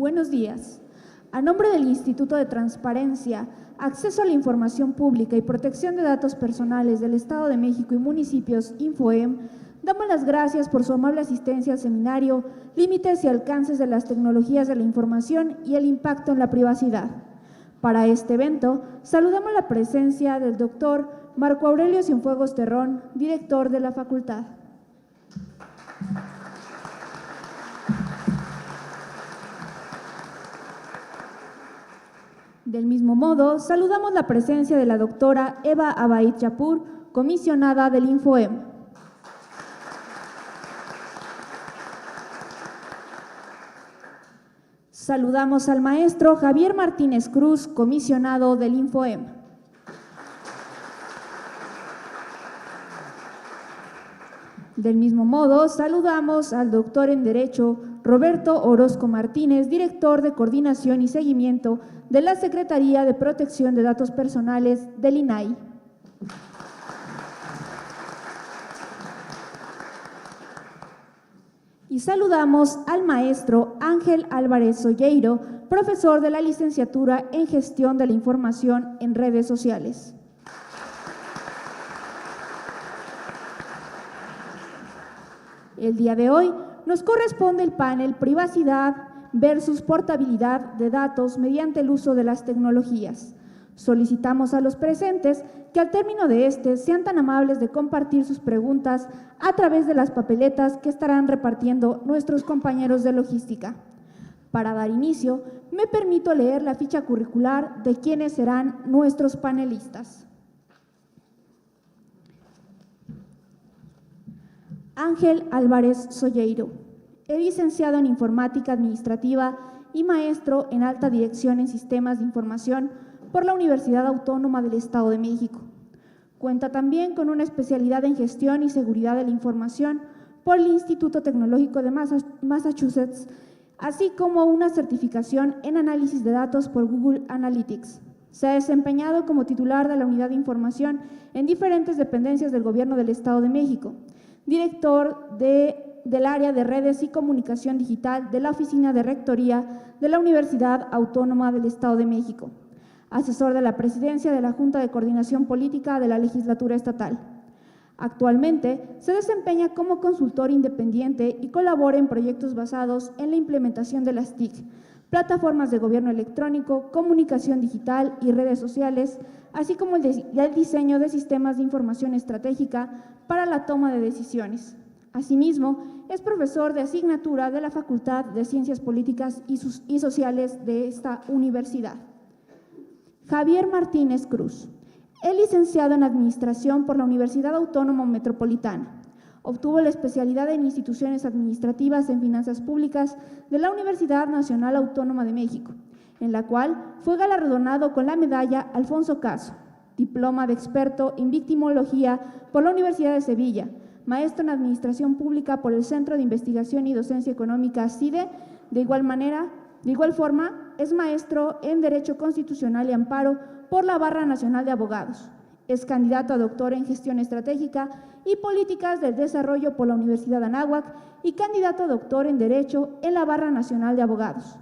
Buenos días. A nombre del Instituto de Transparencia, Acceso a la Información Pública y Protección de Datos Personales del Estado de México y Municipios, InfoEM, damos las gracias por su amable asistencia al seminario Límites y alcances de las tecnologías de la información y el impacto en la privacidad. Para este evento, saludamos la presencia del doctor Marco Aurelio Cienfuegos Terrón, director de la facultad. Del mismo modo, saludamos la presencia de la doctora Eva Abaid Yapur, comisionada del InfoEM. Saludamos al maestro Javier Martínez Cruz, comisionado del InfoEM. Del mismo modo, saludamos al doctor en Derecho Roberto Orozco Martínez, director de Coordinación y Seguimiento de la Secretaría de Protección de Datos Personales del INAI. Y saludamos al maestro Ángel Álvarez Solleiro, profesor de la Licenciatura en Gestión de la Información en Redes Sociales. El día de hoy nos corresponde el panel Privacidad versus Portabilidad de Datos mediante el uso de las tecnologías. Solicitamos a los presentes que al término de este sean tan amables de compartir sus preguntas a través de las papeletas que estarán repartiendo nuestros compañeros de logística. Para dar inicio, me permito leer la ficha curricular de quienes serán nuestros panelistas. Ángel Álvarez Solleiro, es licenciado en Informática Administrativa y maestro en Alta Dirección en Sistemas de Información por la Universidad Autónoma del Estado de México. Cuenta también con una especialidad en Gestión y Seguridad de la Información por el Instituto Tecnológico de Massachusetts, así como una certificación en Análisis de Datos por Google Analytics. Se ha desempeñado como titular de la Unidad de Información en diferentes dependencias del Gobierno del Estado de México, director del área de redes y comunicación digital de la Oficina de Rectoría de la Universidad Autónoma del Estado de México, asesor de la presidencia de la Junta de Coordinación Política de la Legislatura Estatal. Actualmente se desempeña como consultor independiente y colabora en proyectos basados en la implementación de las TIC, plataformas de gobierno electrónico, comunicación digital y redes sociales, así como el diseño de sistemas de información estratégica para la toma de decisiones. Asimismo, es profesor de asignatura de la Facultad de Ciencias Políticas y Sociales de esta universidad. Javier Martínez Cruz, es licenciado en Administración por la Universidad Autónoma Metropolitana. Obtuvo la especialidad en Instituciones Administrativas en Finanzas Públicas de la Universidad Nacional Autónoma de México, en la cual fue galardonado con la medalla Alfonso Caso, diploma de experto en victimología por la Universidad de Sevilla, maestro en Administración Pública por el Centro de Investigación y Docencia Económica CIDE. De igual forma, es maestro en Derecho Constitucional y Amparo por la Barra Nacional de Abogados. Es candidato a doctor en Gestión Estratégica y Políticas del Desarrollo por la Universidad de Anáhuac y candidato a doctor en Derecho en la Barra Nacional de Abogados.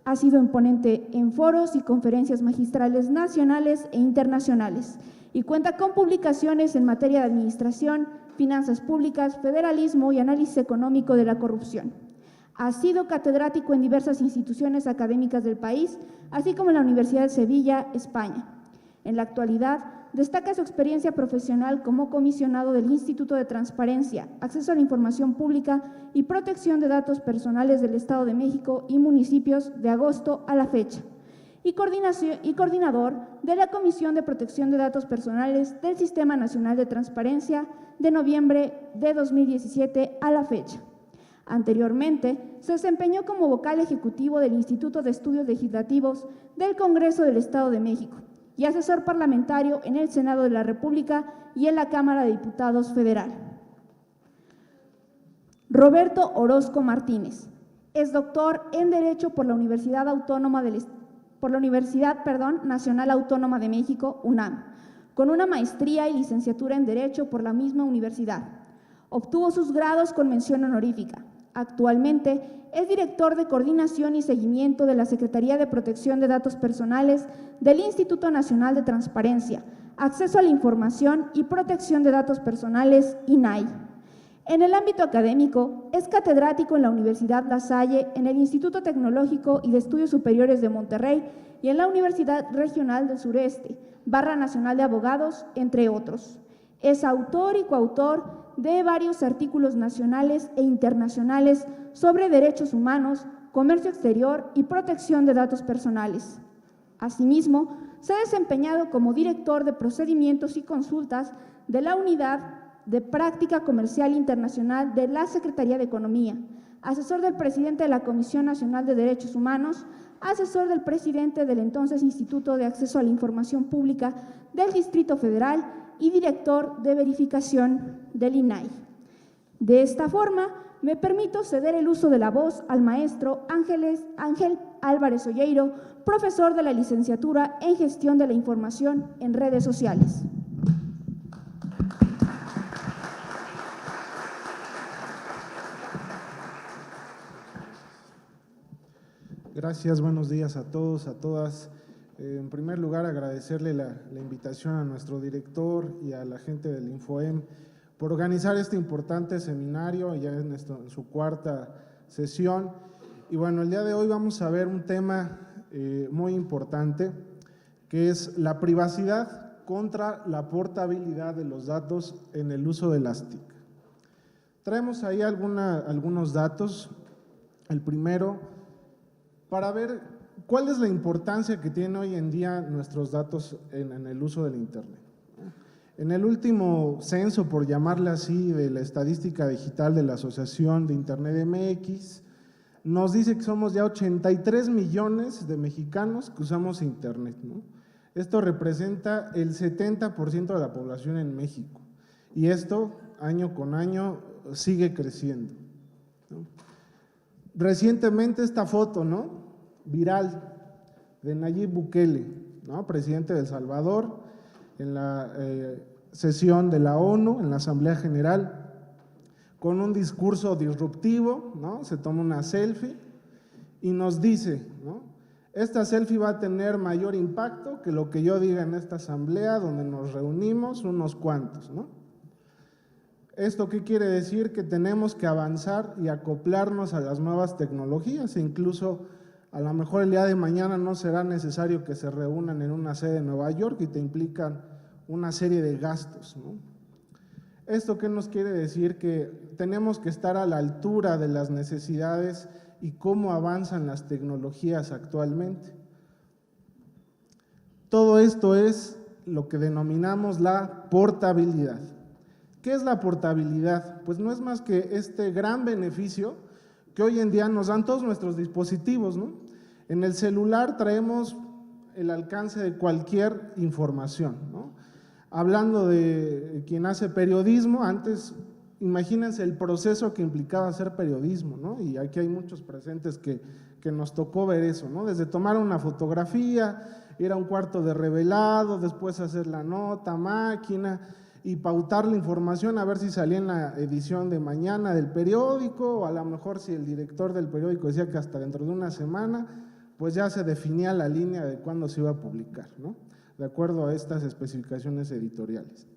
Ha sido ponente en foros y conferencias magistrales nacionales e internacionales y cuenta con publicaciones en materia de administración, finanzas públicas, federalismo y análisis económico de la corrupción. Ha sido catedrático en diversas instituciones académicas del país, así como en la Universidad de Sevilla, España. En la actualidad, destaca su experiencia profesional como comisionado del Instituto de Transparencia, Acceso a la Información Pública y Protección de Datos Personales del Estado de México y Municipios de agosto a la fecha, y coordinador de la Comisión de Protección de Datos Personales del Sistema Nacional de Transparencia de noviembre de 2017 a la fecha. Anteriormente, se desempeñó como vocal ejecutivo del Instituto de Estudios Legislativos del Congreso del Estado de México y asesor parlamentario en el Senado de la República y en la Cámara de Diputados Federal. Roberto Orozco Martínez es doctor en Derecho por la Universidad Nacional Autónoma de México, UNAM, con una maestría y licenciatura en Derecho por la misma universidad. Obtuvo sus grados con mención honorífica. Actualmente es director de Coordinación y Seguimiento de la Secretaría de Protección de Datos Personales del Instituto Nacional de Transparencia, Acceso a la Información y Protección de Datos Personales, INAI. En el ámbito académico, es catedrático en la Universidad La Salle, en el Instituto Tecnológico y de Estudios Superiores de Monterrey y en la Universidad Regional del Sureste, Barra Nacional de Abogados, entre otros. Es autor y coautor de varios artículos nacionales e internacionales sobre derechos humanos, comercio exterior y protección de datos personales. Asimismo, se ha desempeñado como director de procedimientos y consultas de la Unidad de Práctica Comercial Internacional de la Secretaría de Economía, asesor del presidente de la Comisión Nacional de Derechos Humanos, asesor del presidente del entonces Instituto de Acceso a la Información Pública del Distrito Federal y director de verificación del INAI. De esta forma, me permito ceder el uso de la voz al maestro Ángel Álvarez Olleiro, profesor de la licenciatura en Gestión de la Información en Redes Sociales. Gracias, buenos días a todos, a todas. En primer lugar, agradecerle la invitación a nuestro director y a la gente del InfoEM por organizar este importante seminario, ya en su cuarta sesión. Y bueno, el día de hoy vamos a ver un tema muy importante, que es la privacidad contra la portabilidad de los datos en el uso de las TIC. Traemos ahí algunos datos. El primero, para ver cuál es la importancia que tienen hoy en día nuestros datos en el uso del Internet. En el último censo, por llamarle así, de la estadística digital de la Asociación de Internet MX, nos dice que somos ya 83 millones de mexicanos que usamos Internet, ¿no? Esto representa el 70% de la población en México, y esto año con año sigue creciendo, ¿no? Recientemente esta foto, ¿no?, viral, de Nayib Bukele, ¿no?, presidente de El Salvador, en la sesión de la ONU, en la Asamblea General, con un discurso disruptivo, ¿no? Se toma una selfie y nos dice, ¿no?, esta selfie va a tener mayor impacto que lo que yo diga en esta asamblea donde nos reunimos unos cuantos, ¿no? ¿Esto qué quiere decir? Que tenemos que avanzar y acoplarnos a las nuevas tecnologías, e incluso a lo mejor el día de mañana no será necesario que se reúnan en una sede en Nueva York y te implican una serie de gastos, ¿no? ¿Esto qué nos quiere decir? Que tenemos que estar a la altura de las necesidades y cómo avanzan las tecnologías actualmente. Todo esto es lo que denominamos la portabilidad. ¿Qué es la portabilidad? Pues no es más que este gran beneficio que hoy en día nos dan todos nuestros dispositivos, ¿no? En el celular traemos el alcance de cualquier información, ¿no? Hablando de quien hace periodismo, antes, imagínense el proceso que implicaba hacer periodismo, ¿no? Y aquí hay muchos presentes que nos tocó ver eso, ¿no? Desde tomar una fotografía, ir a un cuarto de revelado, después hacer la nota, máquina, y pautar la información a ver si salía en la edición de mañana del periódico, o a lo mejor si el director del periódico decía que hasta dentro de una semana, pues ya se definía la línea de cuándo se iba a publicar, ¿no?, de acuerdo a estas especificaciones editoriales.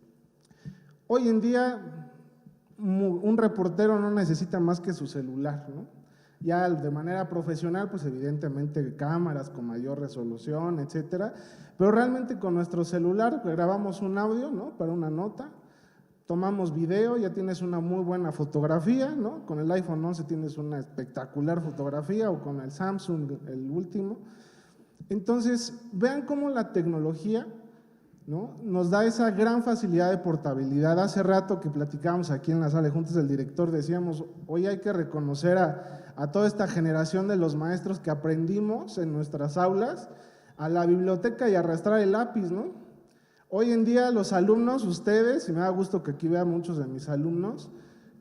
Hoy en día un reportero no necesita más que su celular, ¿no? Ya de manera profesional, pues evidentemente cámaras con mayor resolución, etcétera, pero realmente con nuestro celular grabamos un audio, ¿no?, para una nota, tomamos video, ya tienes una muy buena fotografía, ¿no? Con el iPhone 11 tienes una espectacular fotografía, o con el Samsung, el último. Entonces, vean cómo la tecnología, ¿no?, nos da esa gran facilidad de portabilidad. Hace rato que platicábamos aquí en la sala de juntas del director, decíamos, hoy hay que reconocer a toda esta generación de los maestros que aprendimos en nuestras aulas a la biblioteca y arrastrar el lápiz, ¿no? Hoy en día los alumnos, ustedes, y me da gusto que aquí vean muchos de mis alumnos,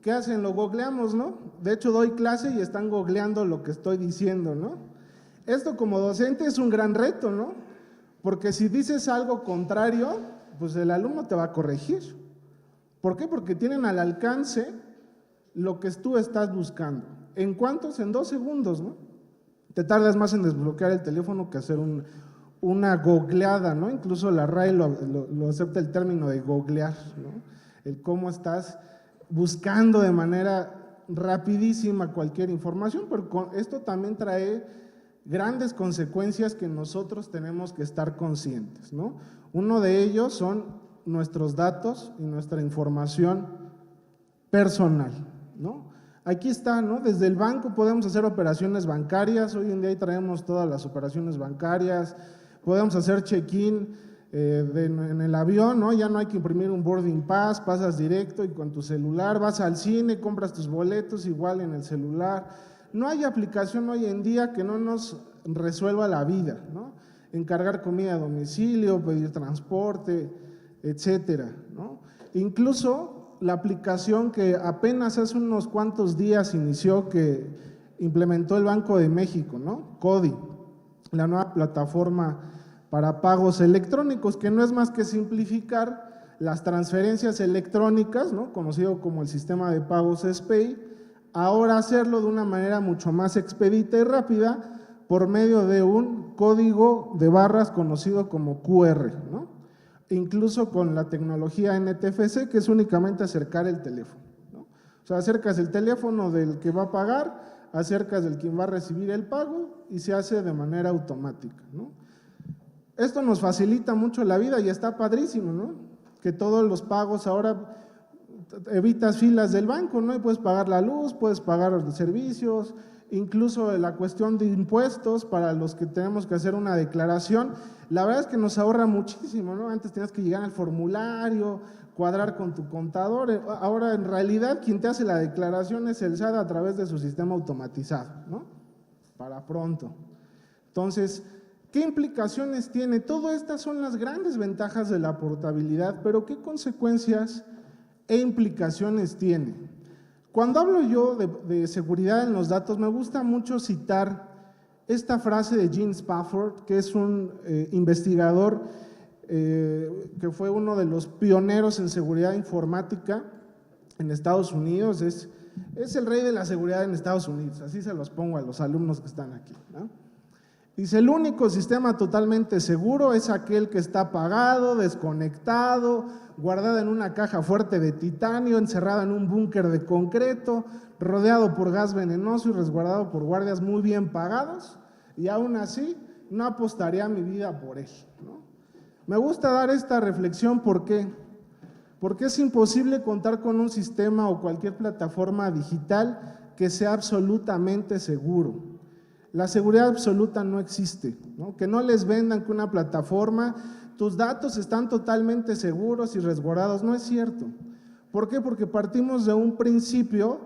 ¿qué hacen? Lo googleamos, ¿no? De hecho, doy clase y están googleando lo que estoy diciendo, ¿no? Esto como docente es un gran reto, ¿no? Porque si dices algo contrario, pues el alumno te va a corregir. ¿Por qué? Porque tienen al alcance lo que tú estás buscando. ¿En cuántos? En 2 segundos, ¿no? Te tardas más en desbloquear el teléfono que hacer una googleada, ¿no? Incluso la RAE lo acepta el término de googlear, ¿no? El cómo estás buscando de manera rapidísima cualquier información, pero esto también trae grandes consecuencias que nosotros tenemos que estar conscientes, ¿no? Uno de ellos son nuestros datos y nuestra información personal, ¿no? Aquí está, ¿no? Desde el banco podemos hacer operaciones bancarias, hoy en día ahí traemos todas las operaciones bancarias, podemos hacer check-in en el avión, ¿no? Ya no hay que imprimir un boarding pass, pasas directo y con tu celular, vas al cine, compras tus boletos igual en el celular. No hay aplicación hoy en día que no nos resuelva la vida, ¿no? Encargar comida a domicilio, pedir transporte, etcétera, ¿no? Incluso la aplicación que apenas hace unos cuantos días inició, que implementó el Banco de México, ¿no? CODI, la nueva plataforma para pagos electrónicos, que no es más que simplificar las transferencias electrónicas, ¿no? Conocido como el sistema de pagos SPAY, ahora hacerlo de una manera mucho más expedita y rápida por medio de un código de barras conocido como QR, ¿no? Incluso con la tecnología NTFC, que es únicamente acercar el teléfono, ¿no? O sea, acercas el teléfono del que va a pagar, acercas del quien va a recibir el pago y se hace de manera automática, ¿no? Esto nos facilita mucho la vida y está padrísimo, ¿no? Que todos los pagos ahora evitas filas del banco, ¿no? Y puedes pagar la luz, puedes pagar los servicios, incluso la cuestión de impuestos para los que tenemos que hacer una declaración. La verdad es que nos ahorra muchísimo, ¿no? Antes tenías que llegar al formulario, cuadrar con tu contador, ahora en realidad quien te hace la declaración es el SAT a través de su sistema automatizado, ¿no? Para pronto. Entonces, ¿qué implicaciones tiene? Todas estas son las grandes ventajas de la portabilidad, pero ¿qué consecuencias e implicaciones tiene? Cuando hablo yo de seguridad en los datos, me gusta mucho citar esta frase de Gene Spafford, que es un investigador que fue uno de los pioneros en seguridad informática en Estados Unidos, es el rey de la seguridad en Estados Unidos, así se los pongo a los alumnos que están aquí, ¿no? Dice, el único sistema totalmente seguro es aquel que está apagado, desconectado, guardada en una caja fuerte de titanio, encerrada en un búnker de concreto, rodeado por gas venenoso y resguardado por guardias muy bien pagados, y aún así no apostaría mi vida por él, ¿no? Me gusta dar esta reflexión, ¿por qué? Porque es imposible contar con un sistema o cualquier plataforma digital que sea absolutamente seguro. La seguridad absoluta no existe, ¿no? Que no les vendan que una plataforma, tus datos están totalmente seguros y resguardados, no es cierto. ¿Por qué? Porque partimos de un principio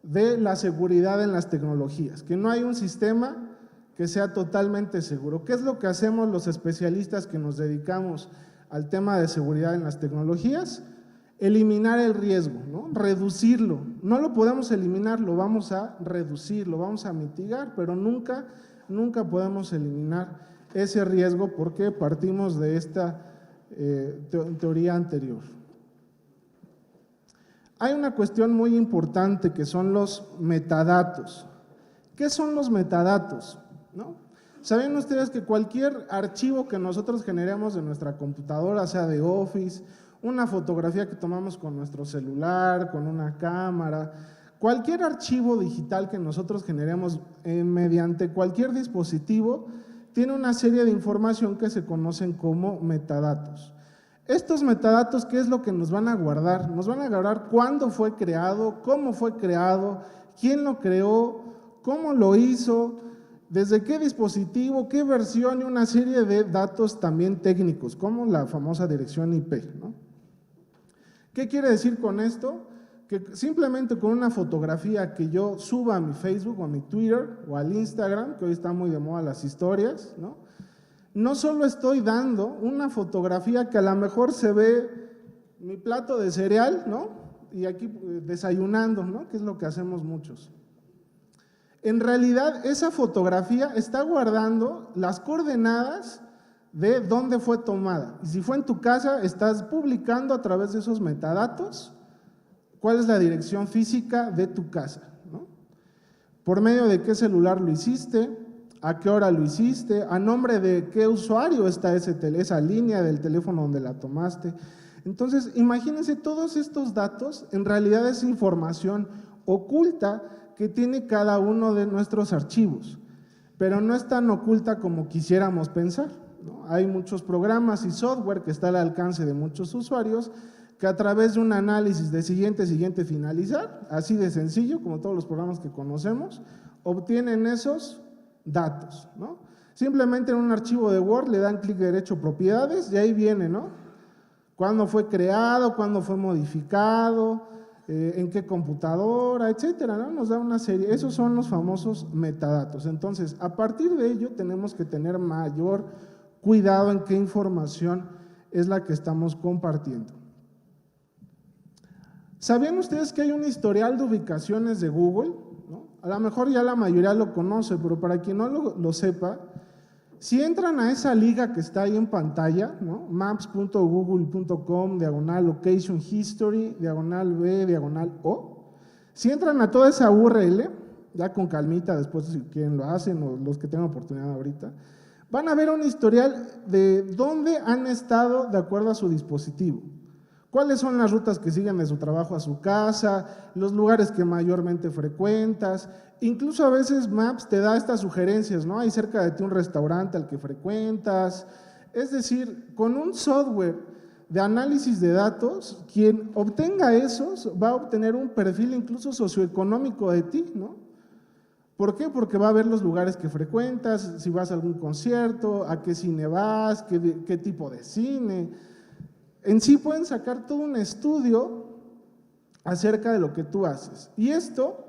de la seguridad en las tecnologías, que no hay un sistema que sea totalmente seguro. ¿Qué es lo que hacemos los especialistas que nos dedicamos al tema de seguridad en las tecnologías? Eliminar el riesgo, ¿no? Reducirlo. No lo podemos eliminar, lo vamos a reducir, lo vamos a mitigar, pero nunca podemos eliminar ese riesgo porque partimos de esta teoría anterior. Hay una cuestión muy importante que son los metadatos. ¿Qué son los metadatos? ¿No? ¿Saben ustedes que cualquier archivo que nosotros generemos de nuestra computadora, sea de Office, una fotografía que tomamos con nuestro celular, con una cámara, cualquier archivo digital que nosotros generemos mediante cualquier dispositivo, tiene una serie de información que se conocen como metadatos. Estos metadatos, ¿qué es lo que nos van a guardar? Nos van a guardar cuándo fue creado, cómo fue creado, quién lo creó, cómo lo hizo, desde qué dispositivo, qué versión y una serie de datos también técnicos, como la famosa dirección IP, ¿no? ¿Qué quiere decir con esto? Que simplemente con una fotografía que yo suba a mi Facebook o a mi Twitter o al Instagram, que hoy está muy de moda las historias, ¿no? No solo estoy dando una fotografía que a lo mejor se ve mi plato de cereal, ¿no? Y aquí desayunando, ¿no? Que es lo que hacemos muchos. En realidad, esa fotografía está guardando las coordenadas de dónde fue tomada. Y si fue en tu casa, estás publicando a través de esos metadatos cuál es la dirección física de tu casa, ¿no? por medio de qué celular lo hiciste, a qué hora lo hiciste, a nombre de qué usuario está esa línea del teléfono donde la tomaste. Entonces, imagínense, todos estos datos en realidad es información oculta que tiene cada uno de nuestros archivos, pero no es tan oculta como quisiéramos pensar, ¿no? Hay muchos programas y software que está al alcance de muchos usuarios que a través de un análisis de siguiente, finalizar, así de sencillo, como todos los programas que conocemos, obtienen esos datos, ¿no? Simplemente en un archivo de Word le dan clic derecho propiedades y ahí viene, ¿no? Cuándo fue creado, cuándo fue modificado, en qué computadora, etcétera, ¿no? Nos da una serie, esos son los famosos metadatos. Entonces, a partir de ello tenemos que tener mayor cuidado en qué información es la que estamos compartiendo. ¿Sabían ustedes que hay un historial de ubicaciones de Google? ¿No? A lo mejor ya la mayoría lo conoce, pero para quien no lo sepa, si entran a esa liga que está ahí en pantalla, ¿no? maps.google.com, /location history, /B, si entran a toda esa URL, ya con calmita, después si quieren lo hacen, o los que tengan oportunidad ahorita, van a ver un historial de dónde han estado de acuerdo a su dispositivo. ¿Cuáles son las rutas que siguen de su trabajo a su casa? Los lugares que mayormente frecuentas. Incluso a veces Maps te da estas sugerencias, ¿no? Hay cerca de ti un restaurante al que frecuentas. Es decir, con un software de análisis de datos, quien obtenga esos va a obtener un perfil incluso socioeconómico de ti, ¿no? ¿Por qué? Porque va a ver los lugares que frecuentas, si vas a algún concierto, a qué cine vas, qué tipo de cine. En sí pueden sacar todo un estudio acerca de lo que tú haces. Y esto,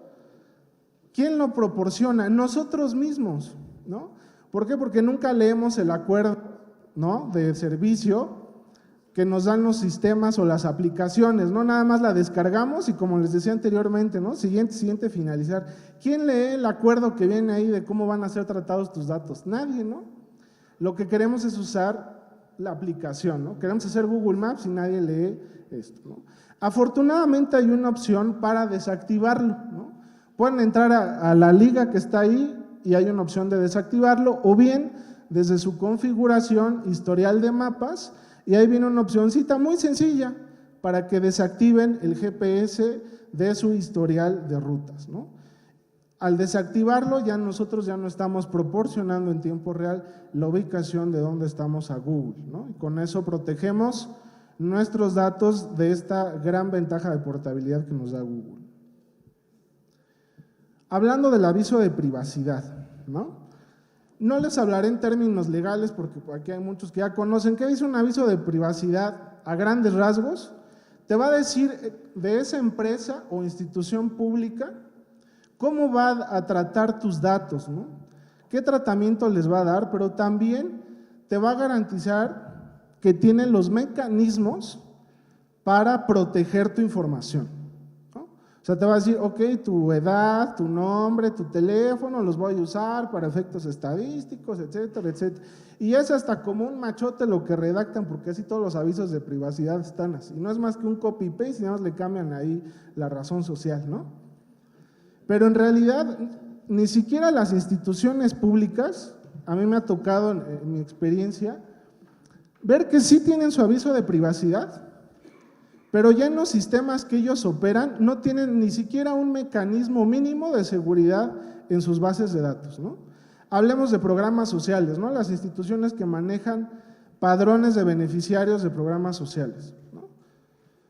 ¿quién lo proporciona? Nosotros mismos, ¿no? ¿Por qué? Porque nunca leemos el acuerdo, ¿no?, de servicio que nos dan los sistemas o las aplicaciones, ¿no? Nada más la descargamos y como les decía anteriormente, ¿no? Siguiente, finalizar. ¿Quién lee el acuerdo que viene ahí de cómo van a ser tratados tus datos? Nadie, ¿no? Lo que queremos es usar la aplicación, ¿no? Queremos hacer Google Maps y nadie lee esto, ¿no? Afortunadamente hay una opción para desactivarlo, ¿no? Pueden entrar a la liga que está ahí y hay una opción de desactivarlo, o bien desde su configuración, historial de mapas, y ahí viene una opcióncita muy sencilla para que desactiven el GPS de su historial de rutas, ¿no? Al desactivarlo, nosotros ya no estamos proporcionando en tiempo real la ubicación de dónde estamos a Google, ¿no? Y con eso protegemos nuestros datos de esta gran ventaja de portabilidad que nos da Google. Hablando del aviso de privacidad, ¿no? No les hablaré en términos legales porque aquí hay muchos que ya conocen. ¿Qué dice un aviso de privacidad a grandes rasgos? Te va a decir de esa empresa o institución pública cómo va a tratar tus datos, ¿no? ¿Qué tratamiento les va a dar? Pero también te va a garantizar que tienen los mecanismos para proteger tu información, ¿no? O sea, te va a decir, ok, tu edad, tu nombre, tu teléfono, los voy a usar para efectos estadísticos, etcétera, etcétera. Y es hasta como un machote lo que redactan, porque así todos los avisos de privacidad están así. No es más que un copy-paste, y nada más le cambian ahí la razón social, ¿no? Pero en realidad, ni siquiera las instituciones públicas, a mí me ha tocado en mi experiencia, ver que sí tienen su aviso de privacidad, pero ya en los sistemas que ellos operan no tienen ni siquiera un mecanismo mínimo de seguridad en sus bases de datos, ¿no? Hablemos de programas sociales, ¿no? Las instituciones que manejan padrones de beneficiarios de programas sociales, ¿no?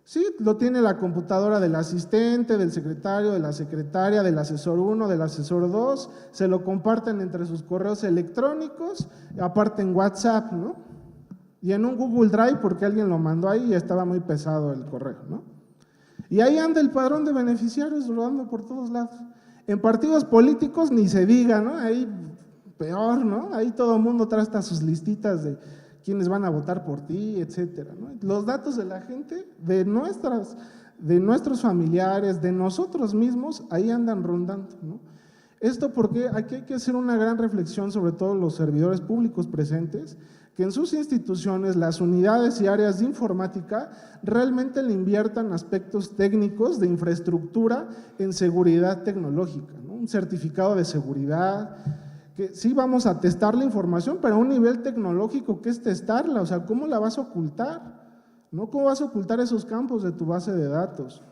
Sí, lo tiene la computadora del asistente, del secretario, de la secretaria, del asesor 1, del asesor 2, se lo comparten entre sus correos electrónicos, aparte en WhatsApp, ¿no? Y en un Google Drive porque alguien lo mandó ahí y estaba muy pesado el correo, ¿no? Y ahí anda el padrón de beneficiarios rodando por todos lados. En partidos políticos ni se diga, ¿no? Ahí peor, ¿no? Ahí todo el mundo trae hasta sus listitas de quiénes van a votar por ti, etcétera, ¿no? Los datos de la gente, de nuestros familiares, de nosotros mismos, ahí andan rondando, ¿no? Esto porque aquí hay que hacer una gran reflexión, sobre todo los servidores públicos presentes, que en sus instituciones, las unidades y áreas de informática realmente le inviertan aspectos técnicos de infraestructura en seguridad tecnológica, ¿no? Un certificado de seguridad, que sí vamos a testar la información, pero a un nivel tecnológico, ¿qué es testarla? O sea, ¿cómo la vas a ocultar? ¿No? ¿Cómo vas a ocultar esos campos de tu base de datos?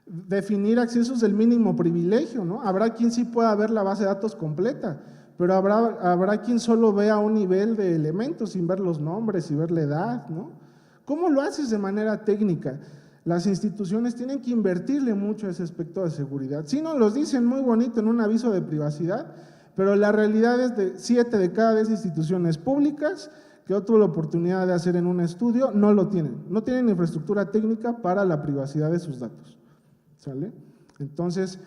Definir accesos del mínimo privilegio, ¿no? Habrá quien sí pueda ver la base de datos completa, pero habrá quien solo vea un nivel de elementos sin ver los nombres y ver la edad, ¿no? ¿Cómo lo haces de manera técnica? Las instituciones tienen que invertirle mucho a ese aspecto de seguridad. Si no, los dicen muy bonito en un aviso de privacidad, pero la realidad es de 7 de cada 10 instituciones públicas que yo tuve la oportunidad de hacer en un estudio, no lo tienen. No tienen infraestructura técnica para la privacidad de sus datos, ¿sale? Entonces,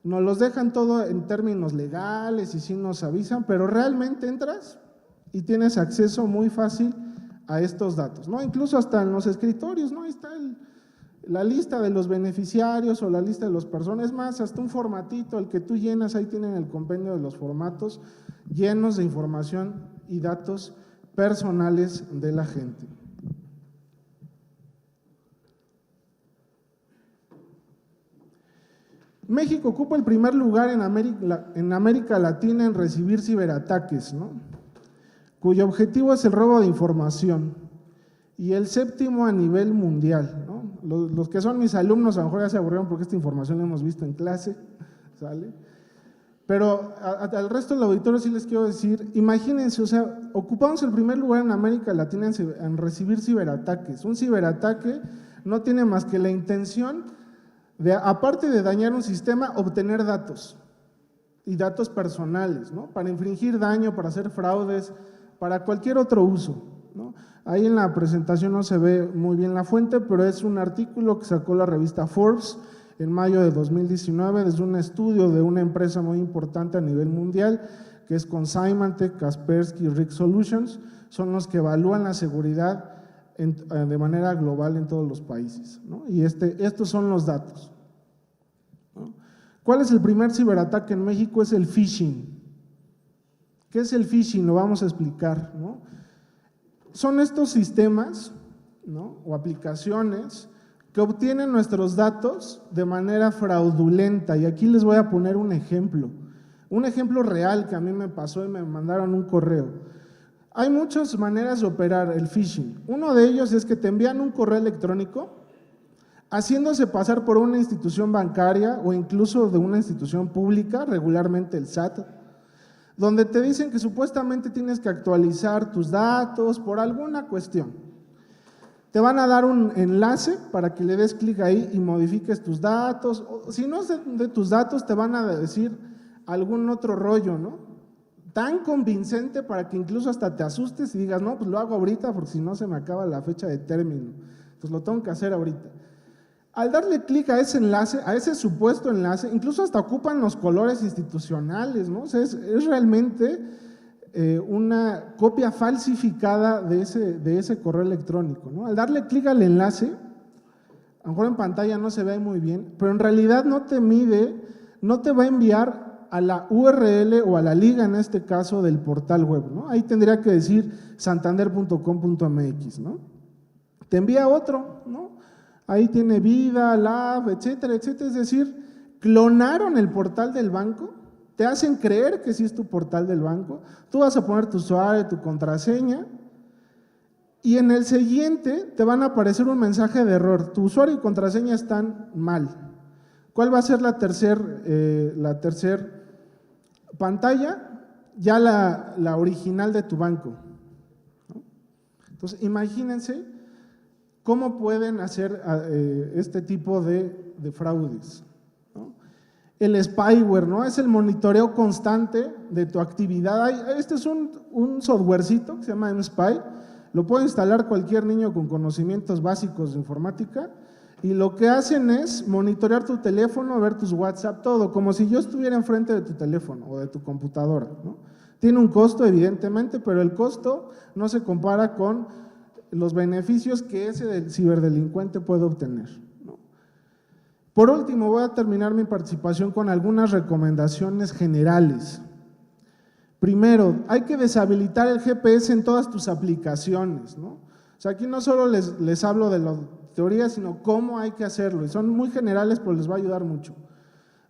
nos los dejan todo en términos legales y sí nos avisan, pero realmente entras y tienes acceso muy fácil a estos datos, ¿no? Incluso hasta en los escritorios, ¿no? Ahí está la lista de los beneficiarios o la lista de las personas, es más, hasta un formatito, el que tú llenas, ahí tienen el compendio de los formatos llenos de información y datos personales de la gente. México ocupa el primer lugar en América Latina en recibir ciberataques, ¿no? Cuyo objetivo es el robo de información, y el 7º a nivel mundial, ¿no? Los que son mis alumnos a lo mejor ya se aburrieron porque esta información la hemos visto en clase, ¿sale? Pero al resto del auditorio sí les quiero decir, imagínense, o sea, ocupamos el primer lugar en América Latina en recibir ciberataques. Un ciberataque no tiene más que la intención de, aparte de dañar un sistema, obtener datos, y datos personales, ¿no? Para infringir daño, para hacer fraudes, para cualquier otro uso, ¿no? Ahí en la presentación no se ve muy bien la fuente, pero es un artículo que sacó la revista Forbes en mayo de 2019, desde un estudio de una empresa muy importante a nivel mundial, que es con Symantec, Kaspersky y RIG Solutions, son los que evalúan la seguridad de manera global en todos los países, ¿no? Y estos son los datos, ¿no? ¿Cuál es el primer ciberataque en México? Es el phishing. ¿Qué es el phishing? Lo vamos a explicar, ¿no? Son estos sistemas, ¿no? O aplicaciones que obtienen nuestros datos de manera fraudulenta, y aquí les voy a poner un ejemplo real que a mí me pasó y me mandaron un correo. Hay muchas maneras de operar el phishing. Uno de ellos es que te envían un correo electrónico haciéndose pasar por una institución bancaria o incluso de una institución pública, regularmente el SAT, donde te dicen que supuestamente tienes que actualizar tus datos por alguna cuestión. Te van a dar un enlace para que le des clic ahí y modifiques tus datos, o si no es de tus datos, te van a decir algún otro rollo, ¿no? Tan convincente para que incluso hasta te asustes y digas, no, pues lo hago ahorita porque si no se me acaba la fecha de término, entonces lo tengo que hacer ahorita. Al darle clic a ese enlace, a ese supuesto enlace, incluso hasta ocupan los colores institucionales, ¿no? O sea, es realmente una copia falsificada de ese correo electrónico, ¿no? Al darle clic al enlace, a lo mejor en pantalla no se ve muy bien, pero en realidad no te va a enviar a la URL o a la liga, en este caso, del portal web, ¿no? Ahí tendría que decir santander.com.mx, ¿no? Te envía otro, ¿no? Ahí tiene vida, lab, etcétera, etcétera. Es decir, clonaron el portal del banco, te hacen creer que sí es tu portal del banco, tú vas a poner tu usuario, tu contraseña, y en el siguiente te van a aparecer un mensaje de error, tu usuario y contraseña están mal. ¿Cuál va a ser la tercer pantalla? Ya la original de tu banco, ¿no? Entonces, imagínense cómo pueden hacer este tipo de fraudes, ¿no? El spyware, ¿no? Es el monitoreo constante de tu actividad. Este es un softwarecito que se llama mSpy, lo puede instalar cualquier niño con conocimientos básicos de informática, y lo que hacen es monitorear tu teléfono, ver tus WhatsApp, todo, como si yo estuviera enfrente de tu teléfono o de tu computadora, ¿no? Tiene un costo, evidentemente, pero el costo no se compara con los beneficios que ese ciberadelincuente puede obtener, ¿no? Por último, voy a terminar mi participación con algunas recomendaciones generales. Primero, hay que deshabilitar el GPS en todas tus aplicaciones, ¿no? O sea, aquí no solo les hablo de la teoría, sino cómo hay que hacerlo, y son muy generales, pero les va a ayudar mucho.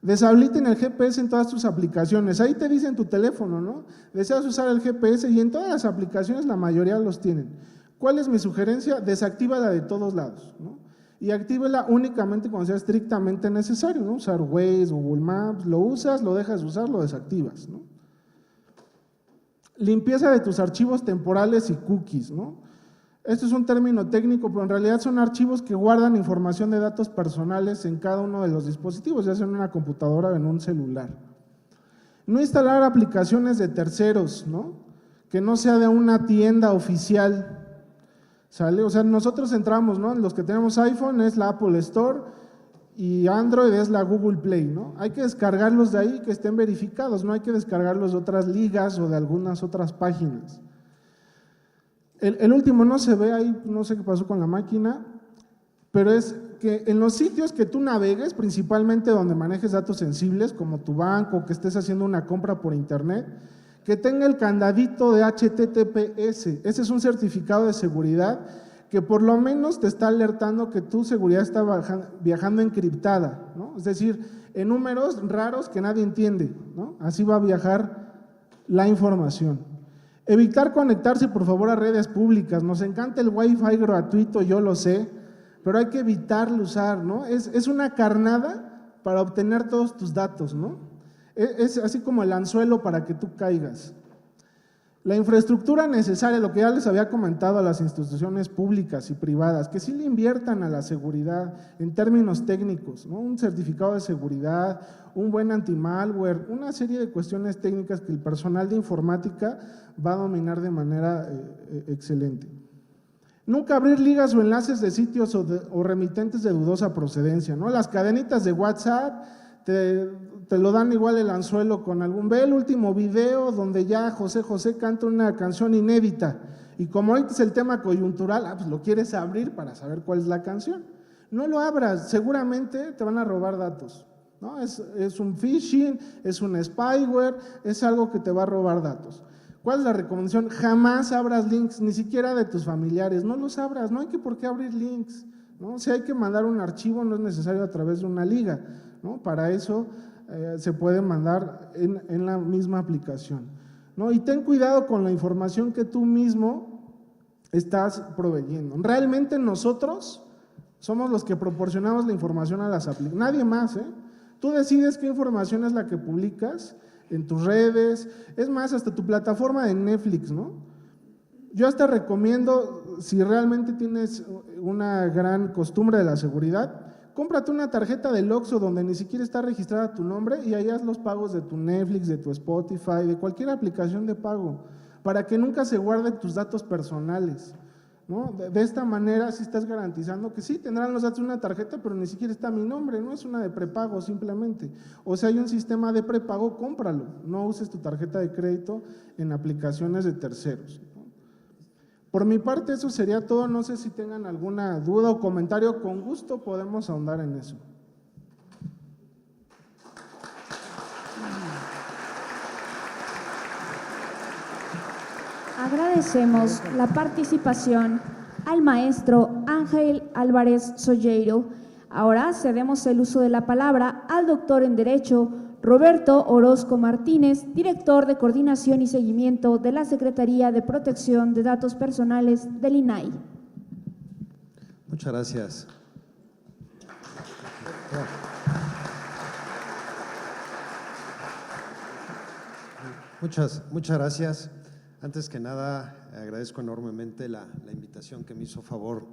Deshabiliten el GPS en todas tus aplicaciones, ahí te dice en tu teléfono, ¿no? Deseas usar el GPS y en todas las aplicaciones la mayoría los tienen. ¿Cuál es mi sugerencia? Desactívala de todos lados, ¿no? Y actívela únicamente cuando sea estrictamente necesario, ¿no? Usar Waze, Google Maps, lo usas, lo dejas de usar, lo desactivas, ¿no? Limpieza de tus archivos temporales y cookies, ¿no? Esto es un término técnico, pero en realidad son archivos que guardan información de datos personales en cada uno de los dispositivos, ya sea en una computadora o en un celular. No instalar aplicaciones de terceros, ¿no? Que no sea de una tienda oficial, ¿sale? O sea, nosotros entramos, ¿no? Los que tenemos iPhone es la Apple Store y Android es la Google Play, ¿no? Hay que descargarlos de ahí que estén verificados, no hay que descargarlos de otras ligas o de algunas otras páginas. El último no se ve ahí, no sé qué pasó con la máquina, pero es que en los sitios que tú navegues, principalmente donde manejes datos sensibles, como tu banco, que estés haciendo una compra por internet, que tenga el candadito de HTTPS. Ese es un certificado de seguridad que por lo menos te está alertando que tu seguridad está viajando encriptada, ¿no? Es decir, en números raros que nadie entiende, ¿no? Así va a viajar la información. Evitar conectarse, por favor, a redes públicas. Nos encanta el Wi-Fi gratuito, yo lo sé, pero hay que evitarlo usar, ¿no? Es una carnada para obtener todos tus datos, ¿no? Es así como el anzuelo para que tú caigas. La infraestructura necesaria, lo que ya les había comentado a las instituciones públicas y privadas, que sí le inviertan a la seguridad en términos técnicos, ¿no? Un certificado de seguridad, un buen anti-malware, una serie de cuestiones técnicas que el personal de informática va a dominar de manera excelente. Nunca abrir ligas o enlaces de sitios o remitentes de dudosa procedencia, ¿no? Las cadenitas de WhatsApp te lo dan igual el anzuelo con algún… Ve el último video donde ya José José canta una canción inédita y como ahorita es el tema coyuntural, pues lo quieres abrir para saber cuál es la canción. No lo abras, seguramente te van a robar datos, ¿no? Es un phishing, es un spyware, es algo que te va a robar datos. ¿Cuál es la recomendación? Jamás abras links, ni siquiera de tus familiares, no los abras, no hay que por qué abrir links, ¿no? Si hay que mandar un archivo, no es necesario a través de una liga, ¿no? Para eso se puede mandar en la misma aplicación, ¿no? Y ten cuidado con la información que tú mismo estás proveyendo. Realmente nosotros somos los que proporcionamos la información a las aplicaciones, nadie más, ¿eh? Tú decides qué información es la que publicas en tus redes, es más, hasta tu plataforma de Netflix, ¿no? Yo hasta recomiendo, si realmente tienes una gran costumbre de la seguridad, cómprate una tarjeta del Oxxo donde ni siquiera está registrada tu nombre y ahí haz los pagos de tu Netflix, de tu Spotify, de cualquier aplicación de pago, para que nunca se guarden tus datos personales, ¿no? De esta manera sí estás garantizando que sí, tendrán los datos de una tarjeta, pero ni siquiera está mi nombre, no es una de prepago simplemente. O si hay un sistema de prepago, cómpralo, no uses tu tarjeta de crédito en aplicaciones de terceros. Por mi parte eso sería todo, no sé si tengan alguna duda o comentario, con gusto podemos ahondar en eso. Agradecemos la participación al maestro Ángel Álvarez Solleiro. Ahora cedemos el uso de la palabra al doctor en Derecho Roberto Orozco Martínez, director de Coordinación y Seguimiento de la Secretaría de Protección de Datos Personales del INAI. Muchas gracias. Muchas gracias. Antes que nada, agradezco enormemente la invitación que me hizo favor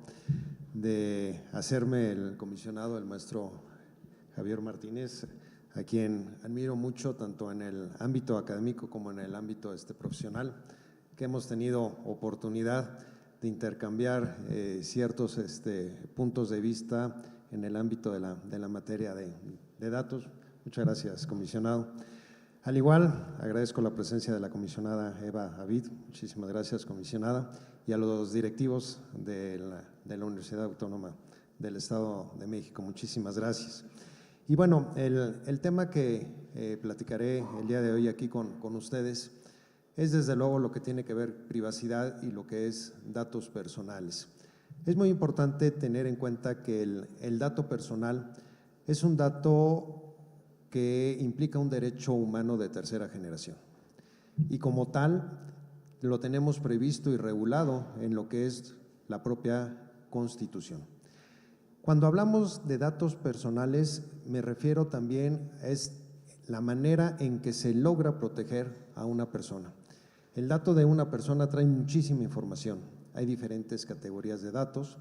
de hacerme el comisionado, el maestro Javier Martínez, a quien admiro mucho tanto en el ámbito académico como en el ámbito profesional, que hemos tenido oportunidad de intercambiar ciertos puntos de vista en el ámbito de la materia de datos. Muchas gracias, comisionado. Al igual, agradezco la presencia de la comisionada Eva Avid, muchísimas gracias, comisionada, y a los directivos de la Universidad Autónoma del Estado de México. Muchísimas gracias. Y bueno, el tema que platicaré el día de hoy aquí con ustedes es desde luego lo que tiene que ver privacidad y lo que es datos personales. Es muy importante tener en cuenta que el dato personal es un dato que implica un derecho humano de tercera generación y como tal lo tenemos previsto y regulado en lo que es la propia Constitución. Cuando hablamos de datos personales, me refiero también a la manera en que se logra proteger a una persona. El dato de una persona trae muchísima información, hay diferentes categorías de datos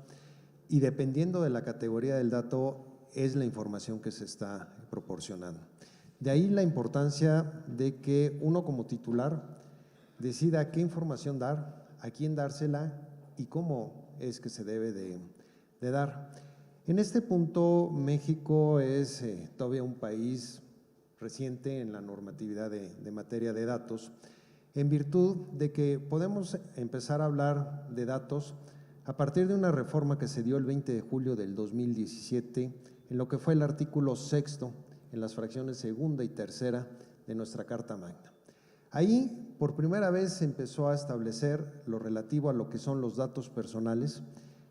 y dependiendo de la categoría del dato es la información que se está proporcionando. De ahí la importancia de que uno como titular decida qué información dar, a quién dársela y cómo es que se debe de dar. En este punto, México es todavía un país reciente en la normatividad de materia de datos, en virtud de que podemos empezar a hablar de datos a partir de una reforma que se dio el 20 de julio del 2017, en lo que fue el artículo 6º, en las fracciones segunda y tercera de nuestra Carta Magna. Ahí, por primera vez, se empezó a establecer lo relativo a lo que son los datos personales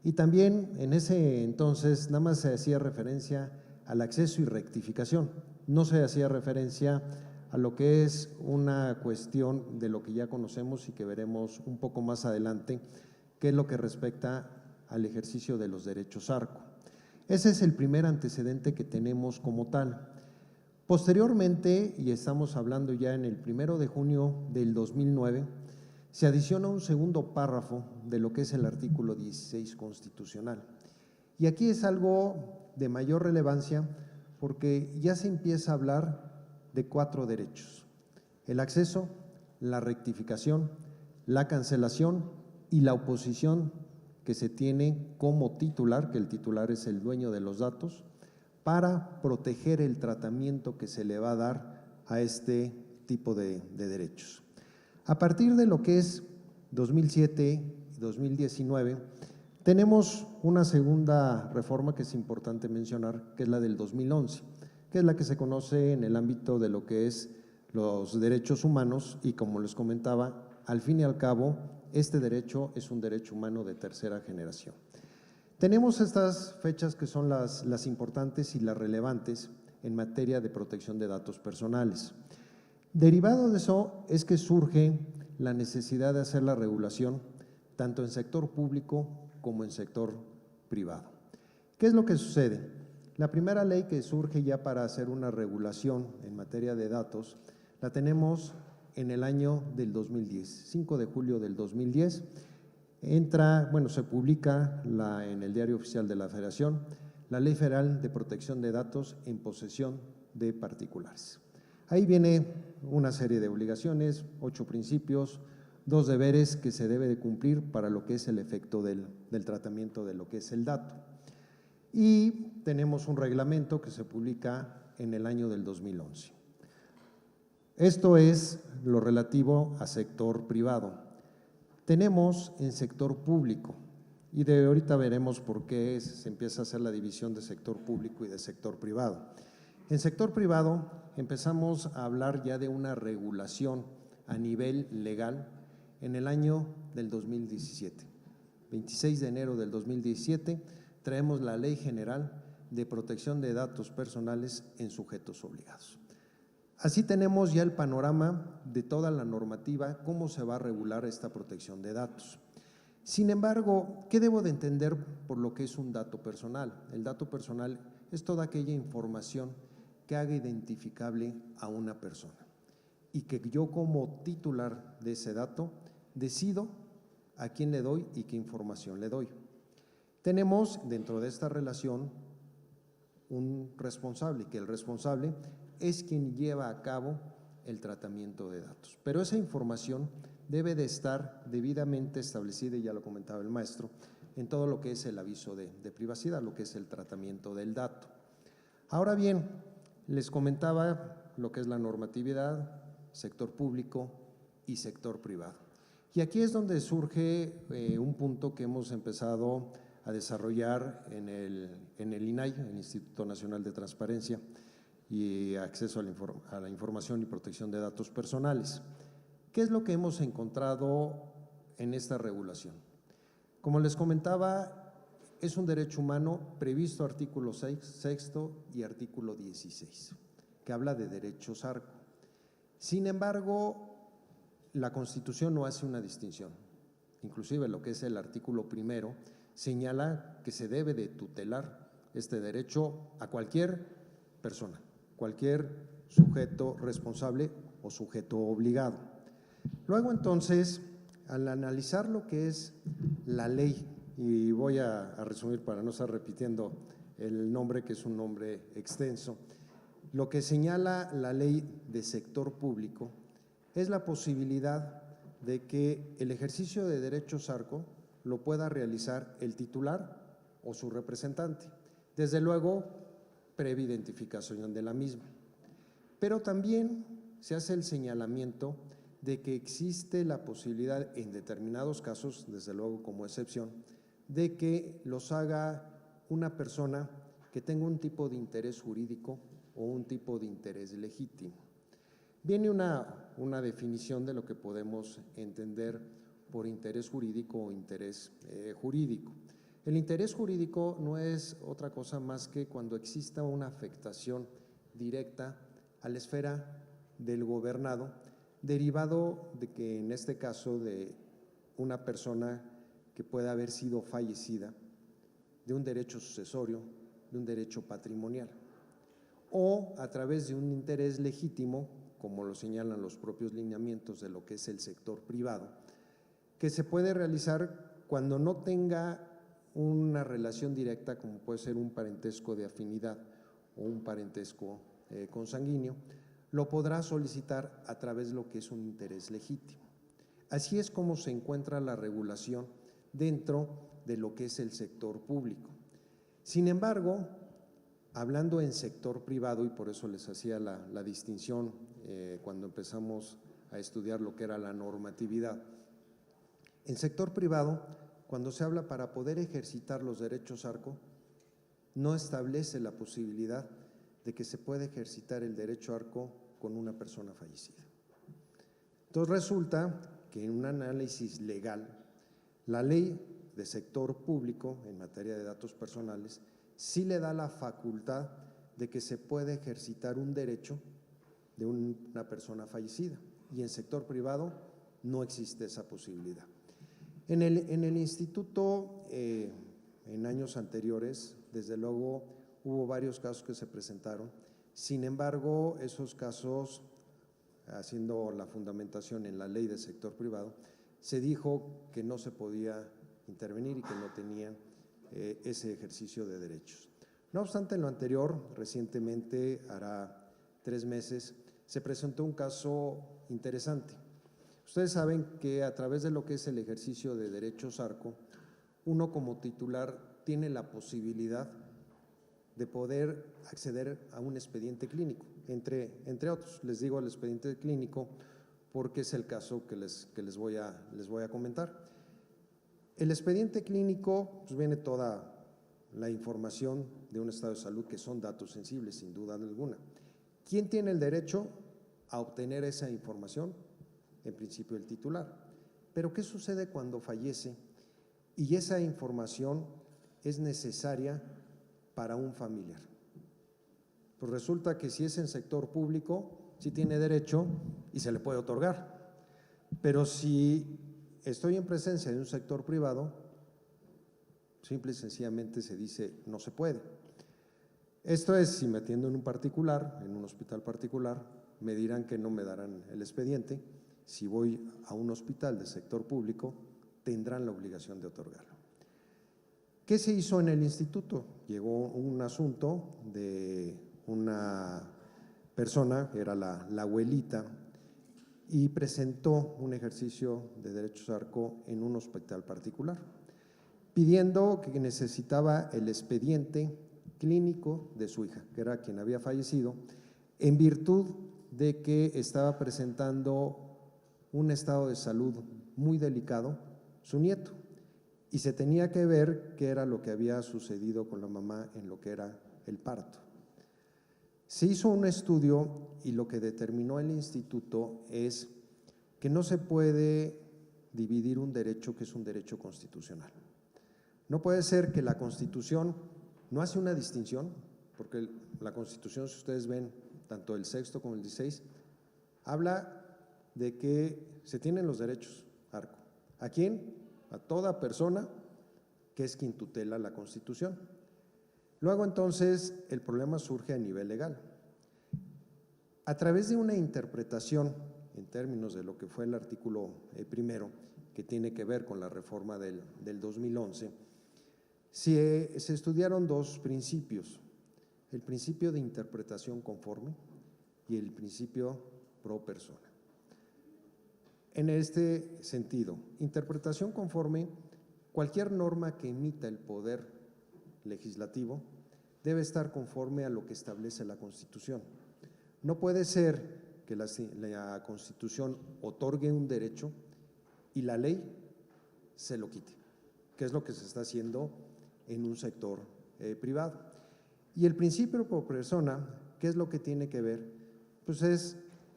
y también en ese entonces nada más se hacía referencia al acceso y rectificación, no se hacía referencia a lo que es una cuestión de lo que ya conocemos y que veremos un poco más adelante, que es lo que respecta al ejercicio de los derechos ARCO. Ese es el primer antecedente que tenemos como tal. Posteriormente, y estamos hablando ya en el 1 de junio del 2009, se adiciona un segundo párrafo de lo que es el artículo 16 constitucional. Y aquí es algo de mayor relevancia porque ya se empieza a hablar de 4 derechos: el acceso, la rectificación, la cancelación y la oposición que se tiene como titular, que el titular es el dueño de los datos, para proteger el tratamiento que se le va a dar a este tipo de derechos. A partir de lo que es 2007 y 2019, tenemos una segunda reforma que es importante mencionar, que es la del 2011, que es la que se conoce en el ámbito de lo que es los derechos humanos y como les comentaba, al fin y al cabo, este derecho es un derecho humano de tercera generación. Tenemos estas fechas que son las importantes y las relevantes en materia de protección de datos personales. Derivado de eso es que surge la necesidad de hacer la regulación tanto en sector público como en sector privado. ¿Qué es lo que sucede? La primera ley que surge ya para hacer una regulación en materia de datos la tenemos en el año del 2010, 5 de julio del 2010. Se publica en el Diario Oficial de la Federación la Ley Federal de Protección de Datos en posesión de particulares. Ahí viene una serie de obligaciones, 8 principios, 2 deberes que se debe de cumplir para lo que es el efecto del tratamiento de lo que es el dato. Y tenemos un reglamento que se publica en el año del 2011. Esto es lo relativo a sector privado. Tenemos en sector público, y de ahorita veremos por qué se empieza a hacer la división de sector público y de sector privado. En sector privado empezamos a hablar ya de una regulación a nivel legal en el año del 2017. 26 de enero del 2017 traemos la Ley General de Protección de Datos Personales en sujetos obligados. Así tenemos ya el panorama de toda la normativa, cómo se va a regular esta protección de datos. Sin embargo, ¿qué debo de entender por lo que es un dato personal? El dato personal es toda aquella información que haga identificable a una persona y que yo como titular de ese dato decido a quién le doy y qué información le doy. Tenemos dentro de esta relación un responsable, que el responsable es quien lleva a cabo el tratamiento de datos. Pero esa información debe de estar debidamente establecida, y ya lo comentaba el maestro, en todo lo que es el aviso de privacidad, lo que es el tratamiento del dato. Ahora bien, les comentaba lo que es la normatividad, sector público y sector privado. Y aquí es donde surge un punto que hemos empezado a desarrollar en el INAI, el Instituto Nacional de Transparencia y Acceso a la Información y Protección de Datos Personales. ¿Qué es lo que hemos encontrado en esta regulación? Como les comentaba, es un derecho humano previsto artículo 6 y artículo 16, que habla de derechos ARCO. Sin embargo, la Constitución no hace una distinción. Inclusive lo que es el artículo 1 señala que se debe de tutelar este derecho a cualquier persona, cualquier sujeto responsable o sujeto obligado. Luego entonces, al analizar lo que es la ley, y voy a resumir para no estar repitiendo el nombre, que es un nombre extenso, lo que señala la ley de sector público es la posibilidad de que el ejercicio de derechos ARCO lo pueda realizar el titular o su representante, desde luego previa identificación de la misma. Pero también se hace el señalamiento de que existe la posibilidad en determinados casos, desde luego como excepción, de que los haga una persona que tenga un tipo de interés jurídico o un tipo de interés legítimo. Viene una definición de lo que podemos entender por interés jurídico o interés jurídico. El interés jurídico no es otra cosa más que cuando exista una afectación directa a la esfera del gobernado, derivado de que en este caso de una persona que pueda haber sido fallecida, de un derecho sucesorio, de un derecho patrimonial, o a través de un interés legítimo, como lo señalan los propios lineamientos de lo que es el sector privado, que se puede realizar cuando no tenga una relación directa, como puede ser un parentesco de afinidad o un parentesco consanguíneo, lo podrá solicitar a través de lo que es un interés legítimo. Así es como se encuentra la regulación dentro de lo que es el sector público. Sin embargo, hablando en sector privado, y por eso les hacía la distinción cuando empezamos a estudiar lo que era la normatividad, en sector privado, cuando se habla para poder ejercitar los derechos ARCO, no establece la posibilidad de que se pueda ejercitar el derecho ARCO con una persona fallecida. Entonces resulta que en un análisis legal, la ley de sector público en materia de datos personales sí le da la facultad de que se puede ejercitar un derecho de una persona fallecida, y en sector privado no existe esa posibilidad. En el instituto, en años anteriores, desde luego hubo varios casos que se presentaron. Sin embargo, esos casos, haciendo la fundamentación en la ley del sector privado, se dijo que no se podía intervenir y que no tenían ese ejercicio de derechos. No obstante, en lo anterior, recientemente, hará 3 meses, se presentó un caso interesante. Ustedes saben que a través de lo que es el ejercicio de derechos ARCO, uno como titular tiene la posibilidad de poder acceder a un expediente clínico, entre otros. Les digo el expediente clínico porque es el caso que les voy a comentar. El expediente clínico, pues viene toda la información de un estado de salud, que son datos sensibles, sin duda alguna. ¿Quién tiene el derecho a obtener esa información? En principio el titular. Pero ¿qué sucede cuando fallece y esa información es necesaria para un familiar? Pues resulta que si es en sector público, sí tiene derecho y se le puede otorgar. Pero si estoy en presencia de un sector privado, simple y sencillamente se dice no se puede. Esto es, si me atiendo en un particular, en un hospital particular, me dirán que no me darán el expediente. Si voy a un hospital de sector público, tendrán la obligación de otorgarlo. ¿Qué se hizo en el instituto? Llegó un asunto de una persona, era la abuelita, y presentó un ejercicio de derechos ARCO en un hospital particular, pidiendo que necesitaba el expediente clínico de su hija, que era quien había fallecido, en virtud de que estaba presentando un estado de salud muy delicado su nieto, y se tenía que ver qué era lo que había sucedido con la mamá en lo que era el parto. Se hizo un estudio y lo que determinó el instituto es que no se puede dividir un derecho que es un derecho constitucional. No puede ser que la Constitución no hace una distinción, porque la Constitución, si ustedes ven, tanto el 6º como el 16, habla de que se tienen los derechos, Arco. ¿A quién? A toda persona que es quien tutela la Constitución. Luego entonces el problema surge a nivel legal. A través de una interpretación en términos de lo que fue el artículo primero, que tiene que ver con la reforma del 2011, se estudiaron dos principios, el principio de interpretación conforme y el principio pro persona. En este sentido, interpretación conforme, cualquier norma que emita el poder legislativo debe estar conforme a lo que establece la Constitución. No puede ser que la Constitución otorgue un derecho y la ley se lo quite, que es lo que se está haciendo en un sector privado. Y el principio pro persona, ¿qué es lo que tiene que ver? Pues es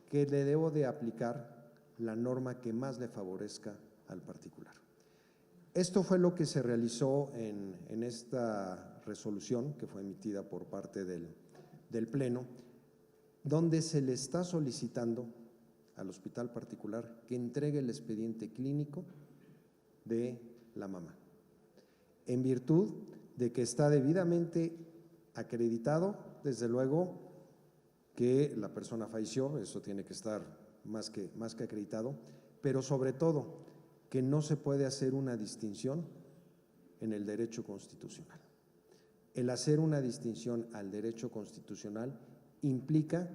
que le debo de aplicar la norma que más le favorezca al particular. Esto fue lo que se realizó en esta resolución que fue emitida por parte del Pleno, donde se le está solicitando al hospital particular que entregue el expediente clínico de la mamá, en virtud de que está debidamente acreditado, desde luego que la persona falleció, eso tiene que estar más que acreditado, pero sobre todo que no se puede hacer una distinción en el derecho constitucional. El hacer una distinción al derecho constitucional implica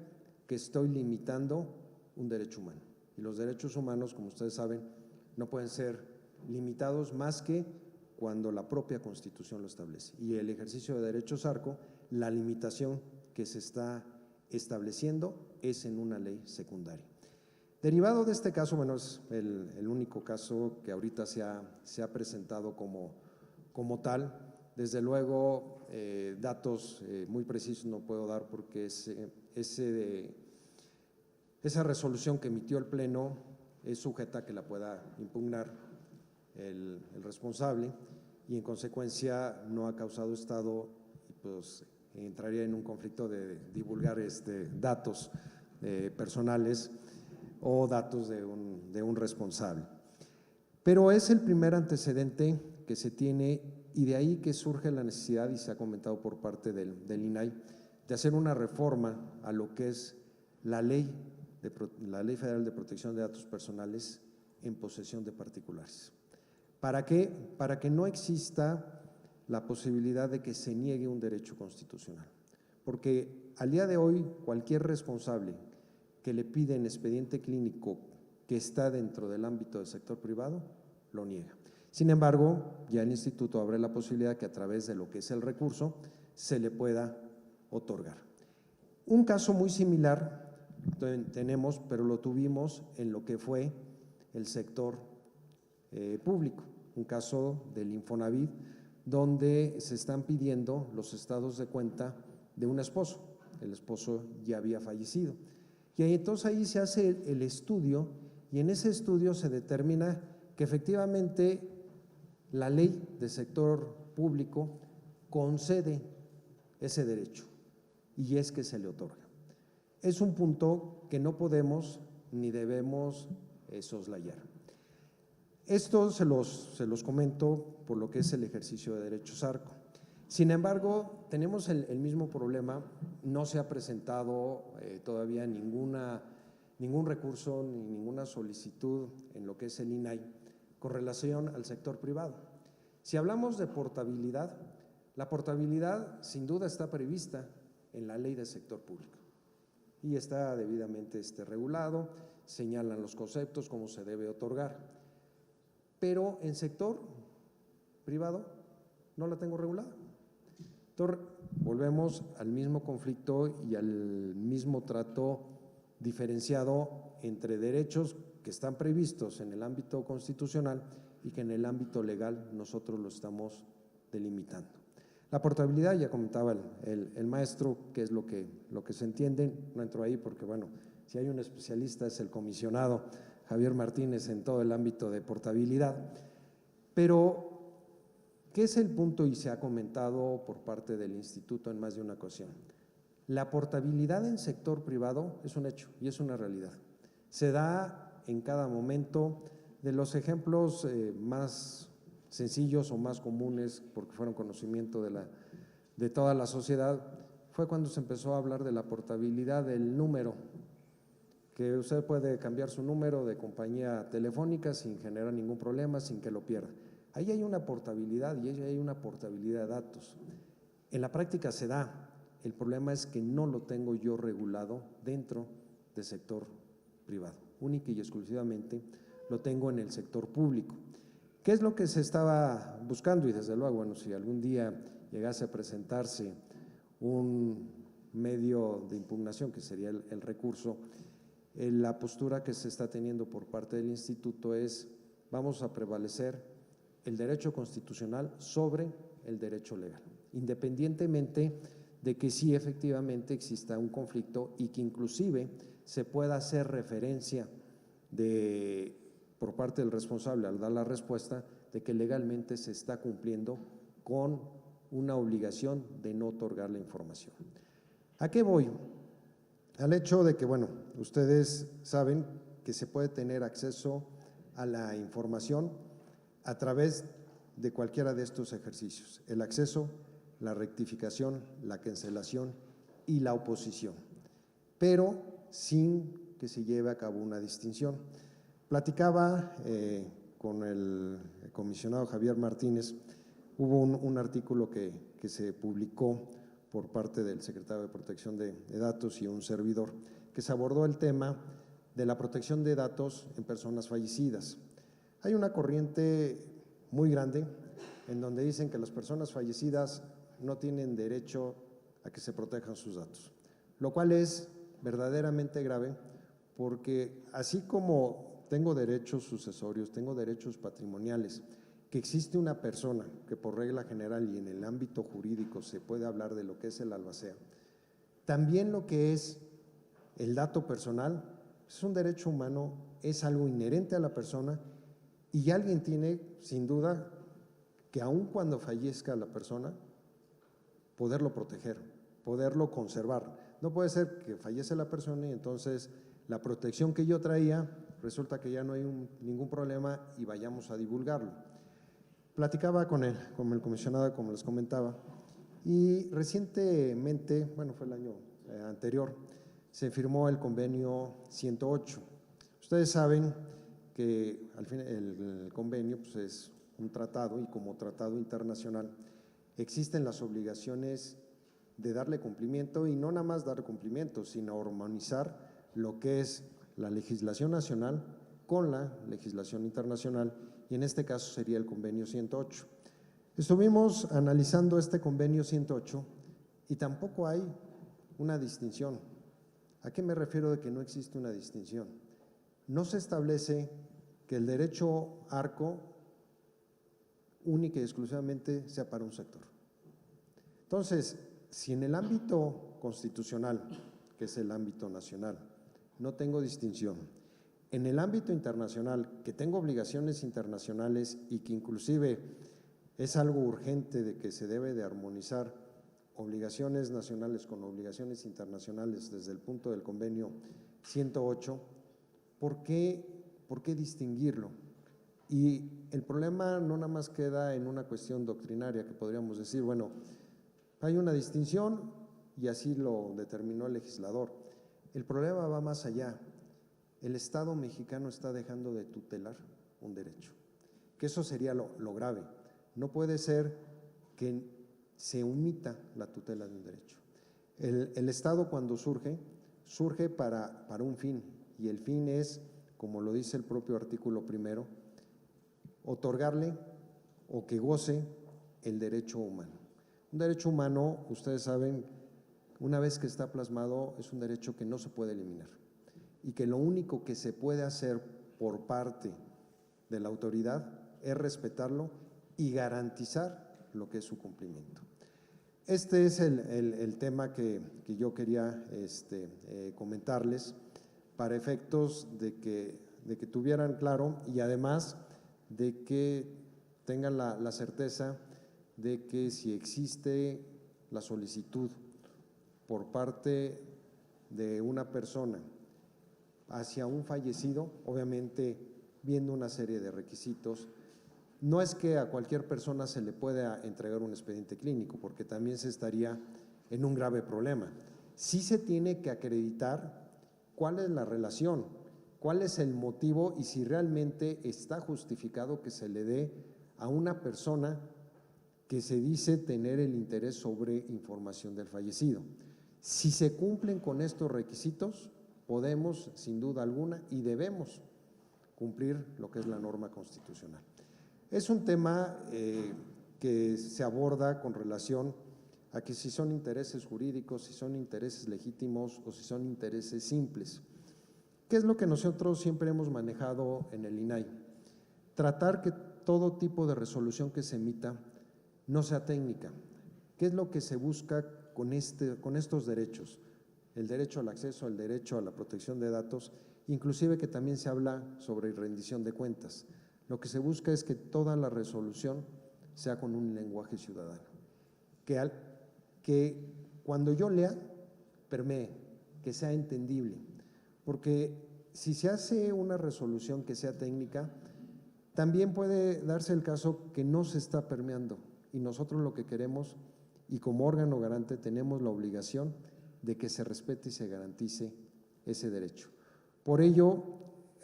que estoy limitando un derecho humano. Y los derechos humanos, como ustedes saben, no pueden ser limitados más que cuando la propia Constitución lo establece. Y el ejercicio de derechos Arco, la limitación que se está estableciendo es en una ley secundaria. Derivado de este caso, bueno, es el único caso que ahorita se ha presentado como tal. Desde luego, datos muy precisos no puedo dar porque esa resolución que emitió el Pleno es sujeta a que la pueda impugnar el responsable y en consecuencia no ha causado estado y pues entraría en un conflicto de divulgar datos personales o datos de un responsable. Pero es el primer antecedente que se tiene y de ahí que surge la necesidad, y se ha comentado por parte del INAI, de hacer una reforma a lo que es la Ley Federal de Protección de Datos Personales en posesión de particulares. ¿Para qué? Para que no exista la posibilidad de que se niegue un derecho constitucional. Porque al día de hoy cualquier responsable que le piden expediente clínico que está dentro del ámbito del sector privado, lo niega. Sin embargo, ya el instituto abre la posibilidad que a través de lo que es el recurso se le pueda otorgar. Un caso muy similar tenemos, pero lo tuvimos en lo que fue el sector público, un caso del Infonavit, donde se están pidiendo los estados de cuenta de un esposo. El esposo ya había fallecido. Y entonces ahí se hace el estudio y en ese estudio se determina que efectivamente la ley del sector público concede ese derecho y es que se le otorga. Es un punto que no podemos ni debemos soslayar. Esto se los comento por lo que es el ejercicio de derechos Arco. Sin embargo, tenemos el mismo problema, no se ha presentado todavía ningún recurso ni ninguna solicitud en lo que es el INAI con relación al sector privado. Si hablamos de portabilidad, la portabilidad sin duda está prevista en la ley del sector público y está debidamente regulado, señalan los conceptos, cómo se debe otorgar, pero en sector privado no la tengo regulada. Entonces, volvemos al mismo conflicto y al mismo trato diferenciado entre derechos que están previstos en el ámbito constitucional y que en el ámbito legal nosotros lo estamos delimitando. La portabilidad, ya comentaba el maestro, que es lo que se entiende, no entro ahí porque, bueno, si hay un especialista es el comisionado Javier Martínez en todo el ámbito de portabilidad, pero ¿qué es el punto? Y se ha comentado por parte del instituto en más de una ocasión. La portabilidad en sector privado es un hecho y es una realidad. Se da en cada momento. De los ejemplos más sencillos o más comunes, porque fueron conocimiento de toda la sociedad, fue cuando se empezó a hablar de la portabilidad del número, que usted puede cambiar su número de compañía telefónica sin generar ningún problema, sin que lo pierda. Ahí hay una portabilidad y ahí hay una portabilidad de datos. En la práctica se da, el problema es que no lo tengo yo regulado dentro del sector privado, única y exclusivamente lo tengo en el sector público. ¿Qué es lo que se estaba buscando? Y desde luego, bueno, si algún día llegase a presentarse un medio de impugnación, que sería el recurso, la postura que se está teniendo por parte del instituto es: vamos a prevalecer el derecho constitucional sobre el derecho legal, independientemente de que sí efectivamente exista un conflicto y que inclusive se pueda hacer referencia por parte del responsable al dar la respuesta de que legalmente se está cumpliendo con una obligación de no otorgar la información. ¿A qué voy? Al hecho de que, bueno, ustedes saben que se puede tener acceso a la información a través de cualquiera de estos ejercicios: el acceso, la rectificación, la cancelación y la oposición, pero sin que se lleve a cabo una distinción. Platicaba con el comisionado Javier Martínez, hubo un artículo que se publicó por parte del secretario de Protección de Datos y un servidor, que se abordó el tema de la protección de datos en personas fallecidas. Hay una corriente muy grande en donde dicen que las personas fallecidas no tienen derecho a que se protejan sus datos, lo cual es verdaderamente grave, porque así como tengo derechos sucesorios, tengo derechos patrimoniales, que existe una persona que por regla general y en el ámbito jurídico se puede hablar de lo que es el albacea, también lo que es el dato personal es un derecho humano, es algo inherente a la persona y alguien tiene sin duda que aun cuando fallezca la persona, poderlo proteger, poderlo conservar. No puede ser que fallece la persona y entonces la protección que yo traía resulta que ya no hay ningún problema y vayamos a divulgarlo. Platicaba con el comisionado, como les comentaba, y recientemente, bueno, fue el año anterior, se firmó el convenio 108. Ustedes saben que al fin el convenio pues, es un tratado y como tratado internacional existen las obligaciones de darle cumplimiento y no nada más dar cumplimiento, sino armonizar lo que es la legislación nacional con la legislación internacional y en este caso sería el convenio 108. Estuvimos analizando este convenio 108 y tampoco hay una distinción. ¿A qué me refiero de que no existe una distinción? No se establece que el derecho ARCO única y exclusivamente sea para un sector. Entonces, si en el ámbito constitucional, que es el ámbito nacional, no tengo distinción, en el ámbito internacional, que tengo obligaciones internacionales y que inclusive es algo urgente de que se debe de armonizar obligaciones nacionales con obligaciones internacionales desde el punto del convenio 108, ¿por qué distinguirlo? Y el problema no nada más queda en una cuestión doctrinaria que podríamos decir, bueno, hay una distinción y así lo determinó el legislador. El problema va más allá. El Estado mexicano está dejando de tutelar un derecho, que eso sería lo grave. No puede ser que se omita la tutela de un derecho. El Estado cuando surge para un fin, y el fin es, como lo dice el propio artículo primero, otorgarle o que goce el derecho humano. Un derecho humano, ustedes saben, una vez que está plasmado, es un derecho que no se puede eliminar y que lo único que se puede hacer por parte de la autoridad es respetarlo y garantizar lo que es su cumplimiento. Este es el tema que yo quería comentarles para efectos de que tuvieran claro y además de que tengan la certeza de que si existe la solicitud por parte de una persona hacia un fallecido, obviamente viendo una serie de requisitos, no es que a cualquier persona se le pueda entregar un expediente clínico, porque también se estaría en un grave problema. Sí se tiene que acreditar cuál es la relación, cuál es el motivo y si realmente está justificado que se le dé a una persona que se dice tener el interés sobre información del fallecido. Si se cumplen con estos requisitos, podemos, sin duda alguna, y debemos cumplir lo que es la norma constitucional. Es un tema que se aborda con relación a que si son intereses jurídicos, si son intereses legítimos o si son intereses simples. ¿Qué es lo que nosotros siempre hemos manejado en el INAI? Tratar que todo tipo de resolución que se emita no sea técnica. ¿Qué es lo que se busca con estos derechos? El derecho al acceso, el derecho a la protección de datos, inclusive que también se habla sobre rendición de cuentas. Lo que se busca es que toda la resolución sea con un lenguaje ciudadano, que cuando yo lea, permee, que sea entendible, porque si se hace una resolución que sea técnica, también puede darse el caso que no se está permeando y nosotros lo que queremos y como órgano garante tenemos la obligación de que se respete y se garantice ese derecho. Por ello,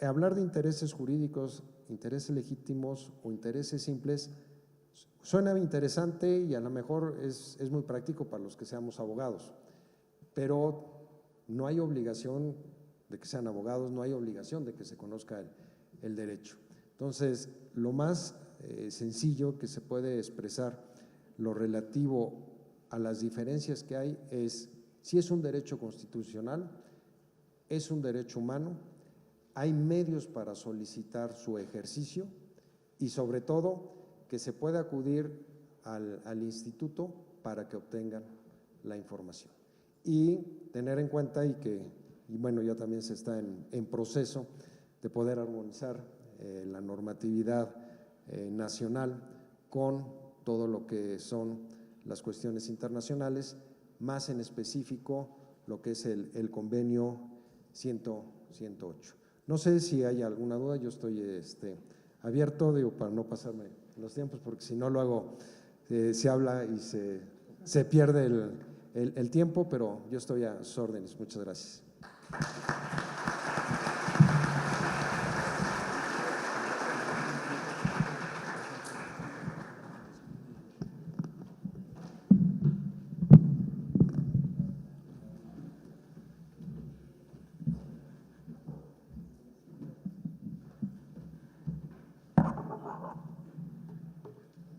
hablar de intereses jurídicos, intereses legítimos o intereses simples suena interesante y a lo mejor es muy práctico para los que seamos abogados, pero no hay obligación de que sean abogados, no hay obligación de que se conozca el derecho. Entonces, lo más sencillo que se puede expresar lo relativo a las diferencias que hay es si es un derecho constitucional, es un derecho humano, hay medios para solicitar su ejercicio y sobre todo que se pueda acudir al instituto para que obtengan la información. Y tener en cuenta y bueno, ya también se está en proceso de poder armonizar la normatividad nacional con todo lo que son las cuestiones internacionales, más en específico lo que es el convenio 108. No sé si hay alguna duda, yo estoy abierto, digo, para no pasarme los tiempos, porque si no lo hago, se habla y se pierde el tiempo, pero yo estoy a sus órdenes. Muchas gracias.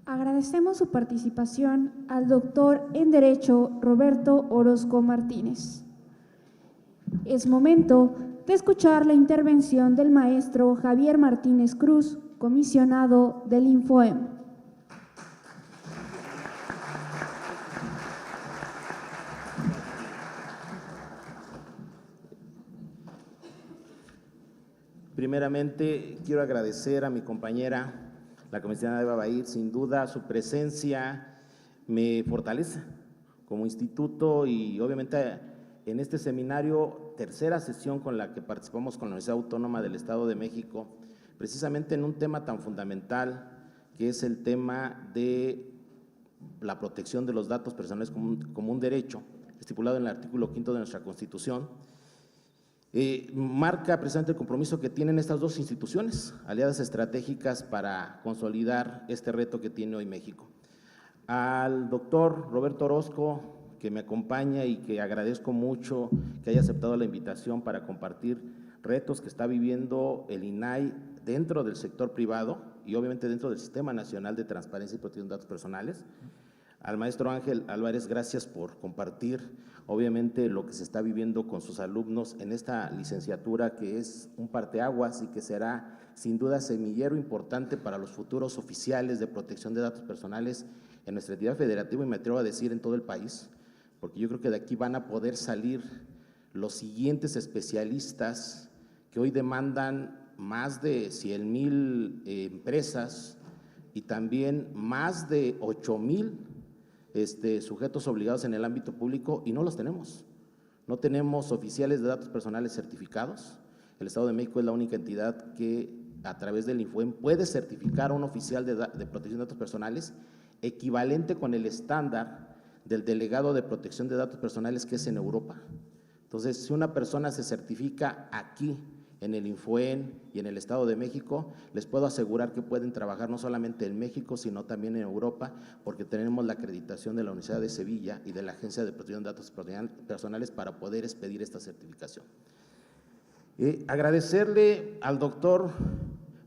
Agradecemos su participación al doctor en Derecho Roberto Orozco Martínez. Es momento de escuchar la intervención del maestro Javier Martínez Cruz, comisionado del INFOEM. Primeramente, quiero agradecer a mi compañera, la comisionada Eva Bahir. Sin duda, su presencia me fortalece como instituto y obviamente en este seminario, tercera sesión con la que participamos con la Universidad Autónoma del Estado de México, precisamente en un tema tan fundamental que es el tema de la protección de los datos personales como un derecho estipulado en el artículo 5 de nuestra Constitución. Marca precisamente el compromiso que tienen estas dos instituciones, aliadas estratégicas para consolidar este reto que tiene hoy México. Al doctor Roberto Orozco, que me acompaña y que agradezco mucho que haya aceptado la invitación para compartir retos que está viviendo el INAI dentro del sector privado y obviamente dentro del Sistema Nacional de Transparencia y Protección de Datos Personales. Al maestro Ángel Álvarez, gracias por compartir, obviamente, lo que se está viviendo con sus alumnos en esta licenciatura, que es un parteaguas y que será sin duda semillero importante para los futuros oficiales de protección de datos personales en nuestra entidad federativa y me atrevo a decir en todo el país, porque yo creo que de aquí van a poder salir los siguientes especialistas que hoy demandan más de 100,000 empresas y también más de 8,000 sujetos obligados en el ámbito público y no los tenemos. No tenemos oficiales de datos personales certificados. El Estado de México es la única entidad que a través del INFOEM puede certificar a un oficial de protección de datos personales equivalente con el estándar del delegado de protección de datos personales que es en Europa. Entonces, si una persona se certifica aquí en el INFOEM y en el Estado de México, les puedo asegurar que pueden trabajar no solamente en México, sino también en Europa, porque tenemos la acreditación de la Universidad de Sevilla y de la Agencia de Protección de Datos Personales para poder expedir esta certificación. Agradecerle al doctor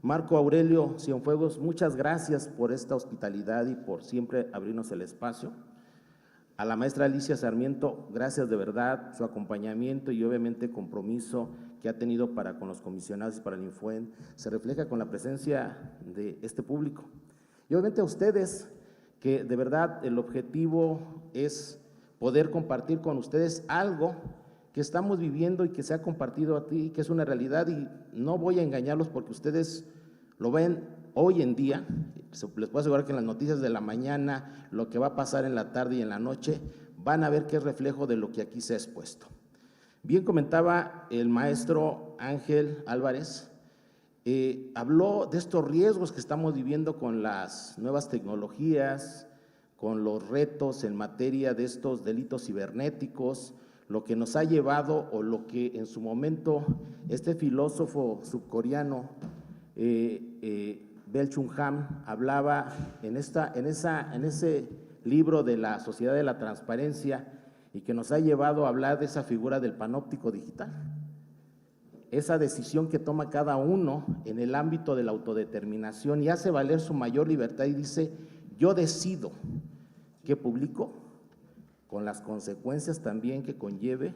Marco Aurelio Cienfuegos, muchas gracias por esta hospitalidad y por siempre abrirnos el espacio. A la maestra Alicia Sarmiento, gracias de verdad, su acompañamiento y obviamente compromiso que ha tenido para con los comisionados y para el INFOEM, se refleja con la presencia de este público. Y obviamente a ustedes, que de verdad el objetivo es poder compartir con ustedes algo que estamos viviendo y que se ha compartido a ti, que es una realidad y no voy a engañarlos porque ustedes lo ven hoy en día. Les puedo asegurar que en las noticias de la mañana, lo que va a pasar en la tarde y en la noche, van a ver que es reflejo de lo que aquí se ha expuesto. Bien comentaba el maestro Ángel Álvarez, habló de estos riesgos que estamos viviendo con las nuevas tecnologías, con los retos en materia de estos delitos cibernéticos, lo que nos ha llevado o lo que en su momento este filósofo subcoreano Byung-Chul Han hablaba en ese libro de la Sociedad de la Transparencia y que nos ha llevado a hablar de esa figura del panóptico digital. Esa decisión que toma cada uno en el ámbito de la autodeterminación y hace valer su mayor libertad y dice, yo decido qué publico, con las consecuencias también que conlleve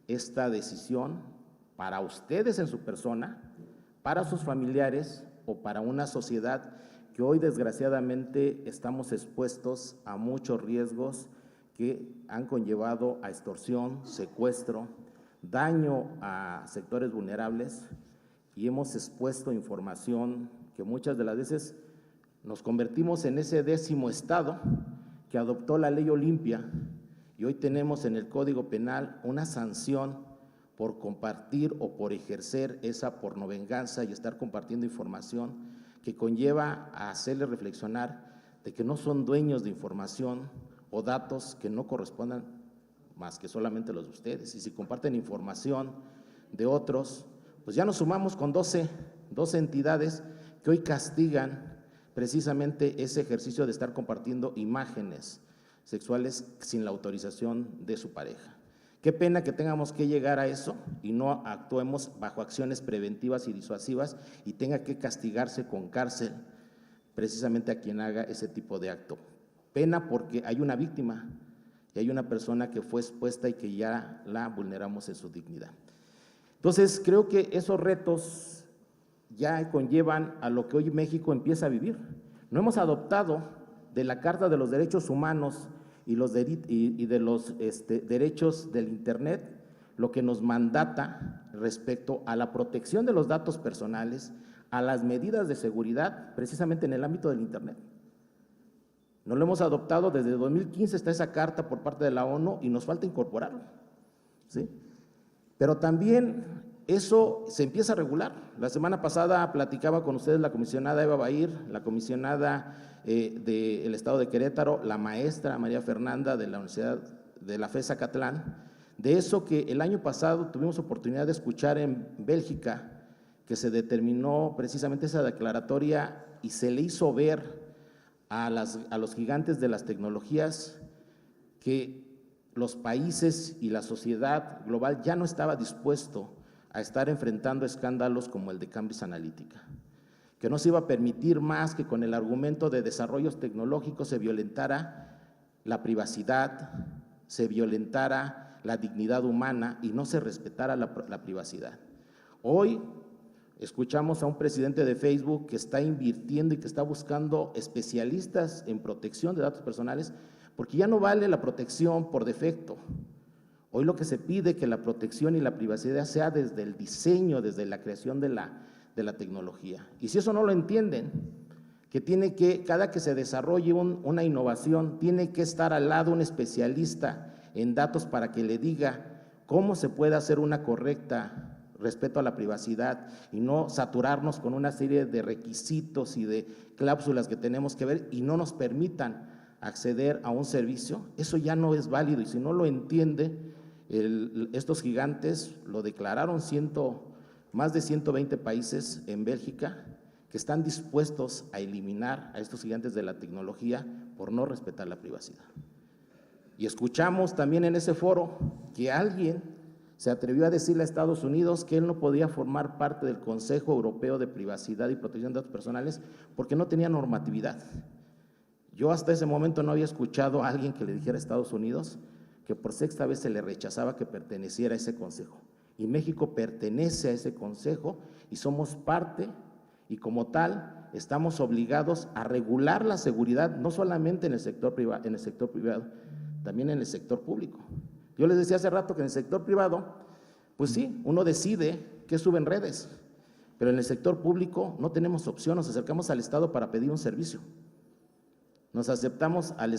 esta decisión para ustedes en su persona, para sus familiares o para una sociedad que hoy desgraciadamente estamos expuestos a muchos riesgos que han conllevado a extorsión, secuestro, daño a sectores vulnerables y hemos expuesto información que muchas de las veces nos convertimos en ese 10º estado que adoptó la ley Olimpia y hoy tenemos en el Código Penal una sanción por compartir o por ejercer esa pornovenganza y estar compartiendo información que conlleva a hacerle reflexionar de que no son dueños de información o datos que no correspondan más que solamente los de ustedes. Y si comparten información de otros, pues ya nos sumamos con 12 entidades que hoy castigan precisamente ese ejercicio de estar compartiendo imágenes sexuales sin la autorización de su pareja. Qué pena que tengamos que llegar a eso y no actuemos bajo acciones preventivas y disuasivas y tenga que castigarse con cárcel precisamente a quien haga ese tipo de acto. Pena porque hay una víctima y hay una persona que fue expuesta y que ya la vulneramos en su dignidad. Entonces, creo que esos retos ya conllevan a lo que hoy México empieza a vivir. No hemos adoptado de la Carta de los Derechos Humanos y de los derechos del Internet, lo que nos mandata respecto a la protección de los datos personales, a las medidas de seguridad, precisamente en el ámbito del Internet. No lo hemos adoptado, desde 2015 está esa carta por parte de la ONU y nos falta incorporarlo, ¿sí? Pero también eso se empieza a regular. La semana pasada platicaba con ustedes la comisionada Eva Bahir, la comisionada del Estado de Querétaro, la maestra María Fernanda de la Universidad de la FE Zacatlán, de eso que el año pasado tuvimos oportunidad de escuchar en Bélgica, que se determinó precisamente esa declaratoria y se le hizo ver a los gigantes de las tecnologías que los países y la sociedad global ya no estaba dispuesto a estar enfrentando escándalos como el de Cambridge Analytica, que no se iba a permitir más que con el argumento de desarrollos tecnológicos se violentara la privacidad, se violentara la dignidad humana y no se respetara la privacidad. Hoy escuchamos a un presidente de Facebook que está invirtiendo y que está buscando especialistas en protección de datos personales, porque ya no vale la protección por defecto. Hoy lo que se pide es que la protección y la privacidad sea desde el diseño, desde la creación de la tecnología. Y si eso no lo entienden, que cada que se desarrolle una innovación, tiene que estar al lado un especialista en datos para que le diga cómo se puede hacer una correcta respeto a la privacidad y no saturarnos con una serie de requisitos y de cláusulas que tenemos que ver y no nos permitan acceder a un servicio. Eso ya no es válido, y si no lo entiende, estos gigantes lo declararon más de 120 países en Bélgica que están dispuestos a eliminar a estos gigantes de la tecnología por no respetar la privacidad. Y escuchamos también en ese foro que alguien se atrevió a decirle a Estados Unidos que él no podía formar parte del Consejo Europeo de Privacidad y Protección de Datos Personales porque no tenía normatividad. Yo hasta ese momento no había escuchado a alguien que le dijera a Estados Unidos que por sexta vez se le rechazaba que perteneciera a ese consejo. Y México pertenece a ese consejo y somos parte, y como tal estamos obligados a regular la seguridad, no solamente en el sector privado, también en el sector público. Yo les decía hace rato que en el sector privado, pues sí, uno decide qué sube en redes, pero en el sector público no tenemos opción, nos acercamos al Estado para pedir un servicio. Nos aceptamos al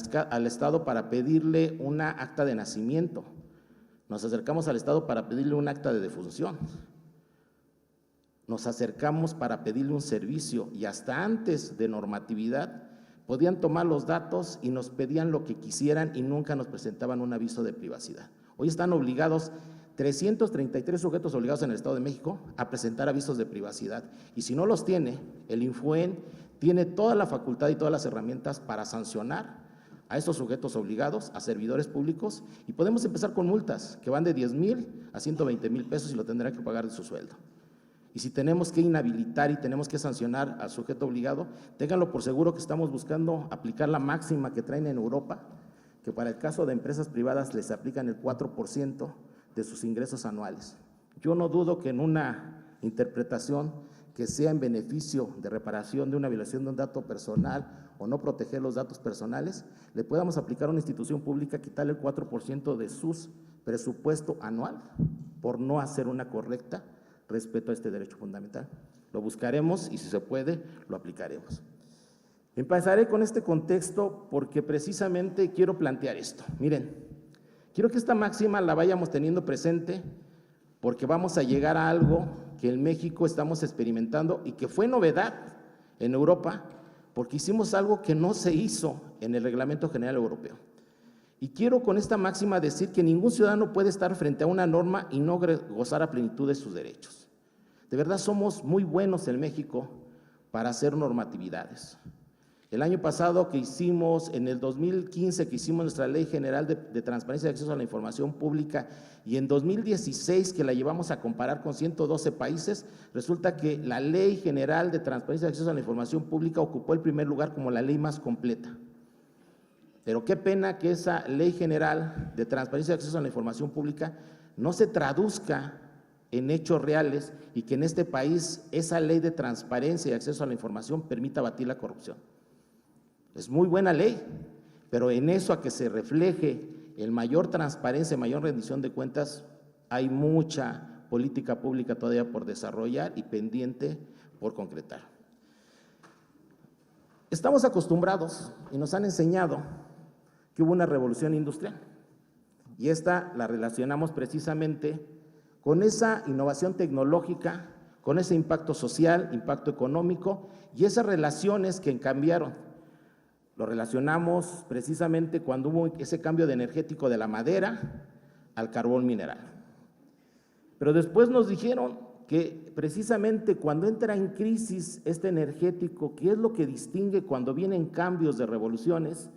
Estado para pedirle una acta de nacimiento, nos acercamos al Estado para pedirle un acta de defunción, nos acercamos para pedirle un servicio y hasta antes de normatividad podían tomar los datos y nos pedían lo que quisieran y nunca nos presentaban un aviso de privacidad. Hoy están obligados 333 sujetos obligados en el Estado de México a presentar avisos de privacidad, y si no los tiene, el Infuen tiene toda la facultad y todas las herramientas para sancionar a estos sujetos obligados, a servidores públicos, y podemos empezar con multas que van de 10,000 a 120,000 pesos y lo tendrán que pagar de su sueldo. Y si tenemos que inhabilitar y tenemos que sancionar al sujeto obligado, ténganlo por seguro que estamos buscando aplicar la máxima que traen en Europa, que para el caso de empresas privadas les aplican el 4% de sus ingresos anuales. Yo no dudo que en una interpretación que sea en beneficio de reparación de una violación de un dato personal o no proteger los datos personales, le podamos aplicar a una institución pública quitarle el 4% de su presupuesto anual por no hacer una correcta respeto a este derecho fundamental. Lo buscaremos y si se puede, lo aplicaremos. Empezaré con este contexto porque precisamente quiero plantear esto. Miren, quiero que esta máxima la vayamos teniendo presente porque vamos a llegar a algo que en México estamos experimentando y que fue novedad en Europa porque hicimos algo que no se hizo en el Reglamento General Europeo. Y quiero con esta máxima decir que ningún ciudadano puede estar frente a una norma y no gozar a plenitud de sus derechos. De verdad somos muy buenos en México para hacer normatividades. El año pasado que hicimos, en el 2015 que hicimos nuestra Ley General de Transparencia y Acceso a la Información Pública y en 2016 que la llevamos a comparar con 112 países, resulta que la Ley General de Transparencia y Acceso a la Información Pública ocupó el primer lugar como la ley más completa. Pero qué pena que esa Ley General de Transparencia y Acceso a la Información Pública no se traduzca en hechos reales y que en este país esa Ley de Transparencia y Acceso a la Información permita abatir la corrupción. Es muy buena ley, pero en eso a que se refleje en mayor transparencia, mayor rendición de cuentas, hay mucha política pública todavía por desarrollar y pendiente por concretar. Estamos acostumbrados y nos han enseñado que hubo una revolución industrial y esta la relacionamos precisamente con esa innovación tecnológica, con ese impacto social, impacto económico y esas relaciones que cambiaron. Lo relacionamos precisamente cuando hubo ese cambio de energético de la madera al carbón mineral. Pero después nos dijeron que precisamente cuando entra en crisis este energético, que es lo que distingue cuando vienen cambios de revoluciones,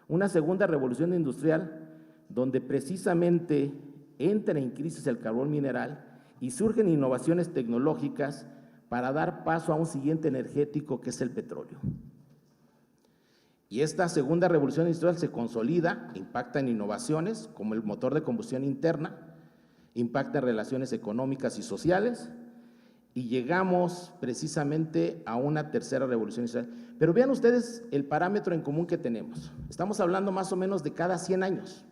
una segunda revolución industrial, donde precisamente entra en crisis el carbón mineral y surgen innovaciones tecnológicas para dar paso a un siguiente energético que es el petróleo. Y esta segunda revolución industrial se consolida, impacta en innovaciones como el motor de combustión interna, impacta en relaciones económicas y sociales, y llegamos precisamente a una tercera revolución industrial. Pero vean ustedes el parámetro en común que tenemos. Estamos hablando más o menos de cada 100 años.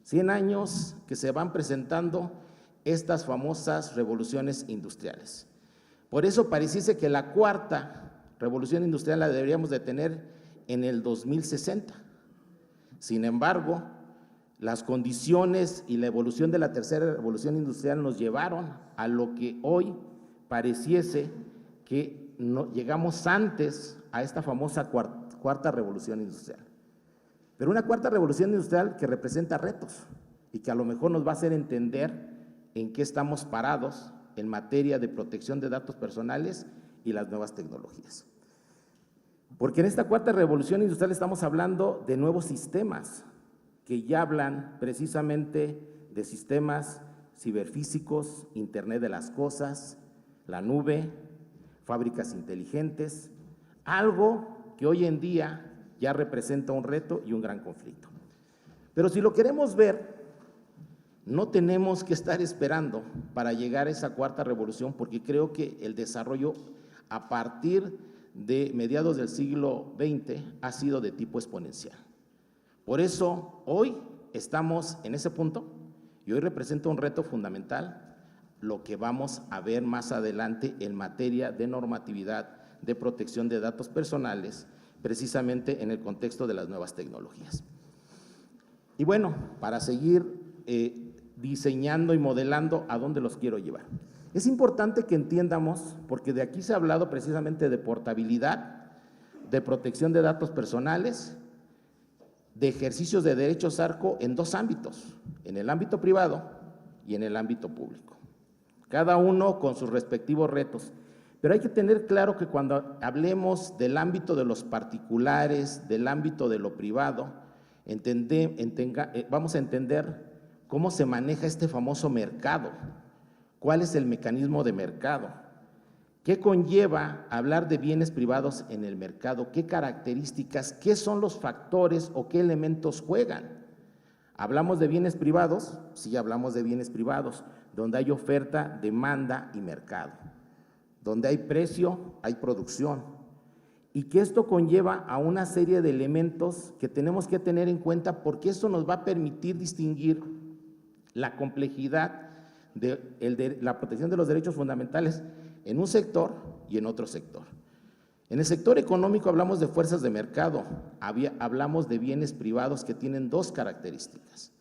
100 años que se van presentando estas famosas revoluciones industriales. Por eso pareciese que la cuarta revolución industrial la deberíamos de tener en el 2060. Sin embargo, las condiciones y la evolución de la tercera revolución industrial nos llevaron a lo que hoy pareciese que no, llegamos antes a esta famosa cuarta revolución industrial. Pero una cuarta revolución industrial que representa retos y que a lo mejor nos va a hacer entender en qué estamos parados en materia de protección de datos personales y las nuevas tecnologías. Porque en esta cuarta revolución industrial estamos hablando de nuevos sistemas que ya hablan precisamente de sistemas ciberfísicos, Internet de las cosas, la nube, fábricas inteligentes, algo que hoy en día ya representa un reto y un gran conflicto. Pero si lo queremos ver, no tenemos que estar esperando para llegar a esa cuarta revolución, porque creo que el desarrollo a partir de mediados del siglo XX ha sido de tipo exponencial. Por eso hoy estamos en ese punto y hoy representa un reto fundamental lo que vamos a ver más adelante en materia de normatividad de protección de datos personales, precisamente en el contexto de las nuevas tecnologías. Y bueno, para seguir diseñando y modelando a dónde los quiero llevar. Es importante que entiendamos, porque de aquí se ha hablado precisamente de portabilidad, de protección de datos personales, de ejercicios de derechos ARCO en dos ámbitos, en el ámbito privado y en el ámbito público, cada uno con sus respectivos retos. Pero hay que tener claro que cuando hablemos del ámbito de los particulares, del ámbito de lo privado, vamos a entender cómo se maneja este famoso mercado, cuál es el mecanismo de mercado, qué conlleva hablar de bienes privados en el mercado, qué características, qué son los factores o qué elementos juegan. ¿Hablamos de bienes privados? Sí, hablamos de bienes privados, donde hay oferta, demanda y mercado, donde hay precio, hay producción, y que esto conlleva a una serie de elementos que tenemos que tener en cuenta, porque eso nos va a permitir distinguir la complejidad de la protección de los derechos fundamentales en un sector y en otro sector. En el sector económico hablamos de fuerzas de mercado, hablamos de bienes privados que tienen dos características.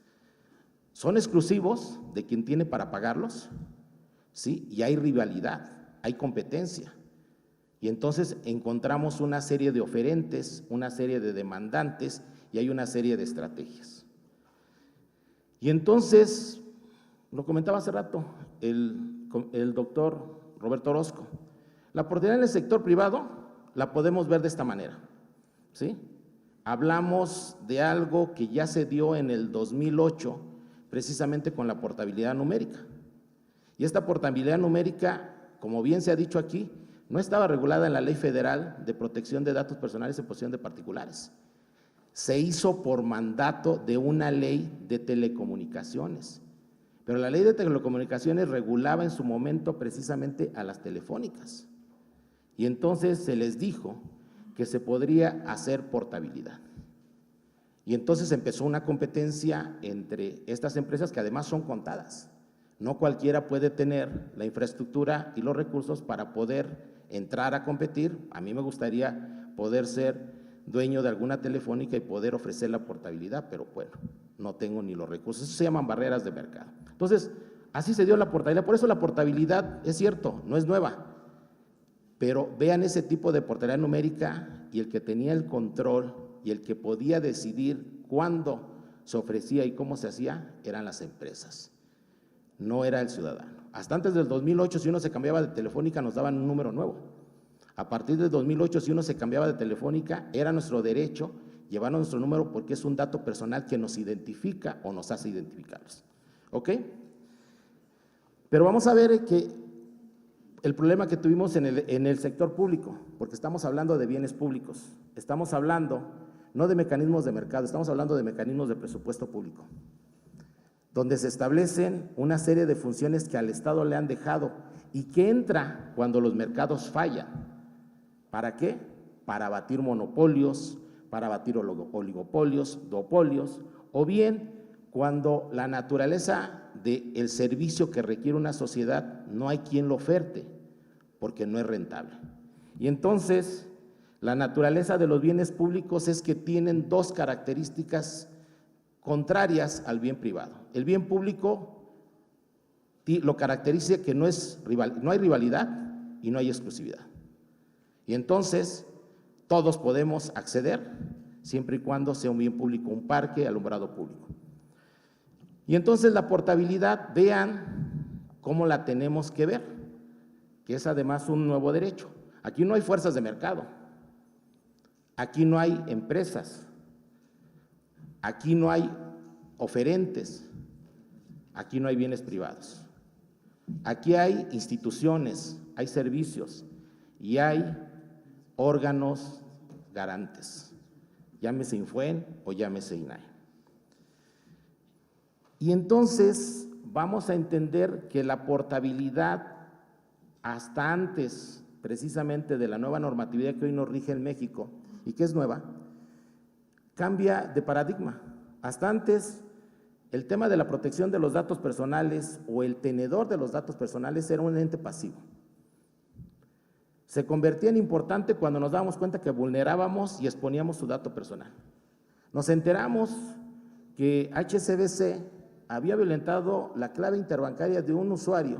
Son exclusivos de quien tiene para pagarlos, ¿sí? Y hay rivalidad, hay competencia. Y entonces encontramos una serie de oferentes, una serie de demandantes y hay una serie de estrategias. Y entonces, lo comentaba hace rato el doctor Roberto Orozco, la oportunidad en el sector privado la podemos ver de esta manera, ¿sí? Hablamos de algo que ya se dio en el 2008, precisamente con la portabilidad numérica. Y esta portabilidad numérica, como bien se ha dicho aquí, no estaba regulada en la Ley Federal de Protección de Datos Personales y Protección de Particulares. Se hizo por mandato de una ley de telecomunicaciones. Pero la ley de telecomunicaciones regulaba en su momento precisamente a las telefónicas. Y entonces se les dijo que se podría hacer portabilidad. Y entonces empezó una competencia entre estas empresas que además son contadas. No cualquiera puede tener la infraestructura y los recursos para poder entrar a competir. A mí me gustaría poder ser dueño de alguna telefónica y poder ofrecer la portabilidad, pero bueno, no tengo ni los recursos. Eso se llaman barreras de mercado. Entonces, así se dio la portabilidad. Por eso la portabilidad, es cierto, no es nueva, pero vean ese tipo de portabilidad numérica y el que tenía el control y el que podía decidir cuándo se ofrecía y cómo se hacía, eran las empresas, no era el ciudadano. Hasta antes del 2008, si uno se cambiaba de telefónica, nos daban un número nuevo. A partir del 2008, si uno se cambiaba de telefónica, era nuestro derecho llevar nuestro número porque es un dato personal que nos identifica o nos hace identificarlos. ¿Ok? Pero vamos a ver que el problema que tuvimos en el sector público, porque estamos hablando de bienes públicos, estamos hablando no de mecanismos de mercado, estamos hablando de mecanismos de presupuesto público, donde se establecen una serie de funciones que al Estado le han dejado y que entra cuando los mercados fallan. ¿Para qué? Para abatir monopolios, para abatir oligopolios, duopolios, o bien cuando la naturaleza del servicio que requiere una sociedad no hay quien lo oferte, porque no es rentable. Y entonces, la naturaleza de los bienes públicos es que tienen dos características contrarias al bien privado. El bien público lo caracteriza que no hay rivalidad y no hay exclusividad. Y entonces, todos podemos acceder, siempre y cuando sea un bien público, un parque, alumbrado público. Y entonces la portabilidad, vean cómo la tenemos que ver, que es además un nuevo derecho. Aquí no hay fuerzas de mercado, aquí no hay empresas, aquí no hay oferentes, aquí no hay bienes privados. Aquí hay instituciones, hay servicios y hay órganos garantes, llámese Infuen o llámese INAE. Y entonces vamos a entender que la portabilidad, hasta antes precisamente de la nueva normatividad que hoy nos rige en México y que es nueva, cambia de paradigma. Hasta antes, el tema de la protección de los datos personales o el tenedor de los datos personales era un ente pasivo. Se convertía en importante cuando nos dábamos cuenta que vulnerábamos y exponíamos su dato personal. Nos enteramos que HSBC había violentado la clave interbancaria de un usuario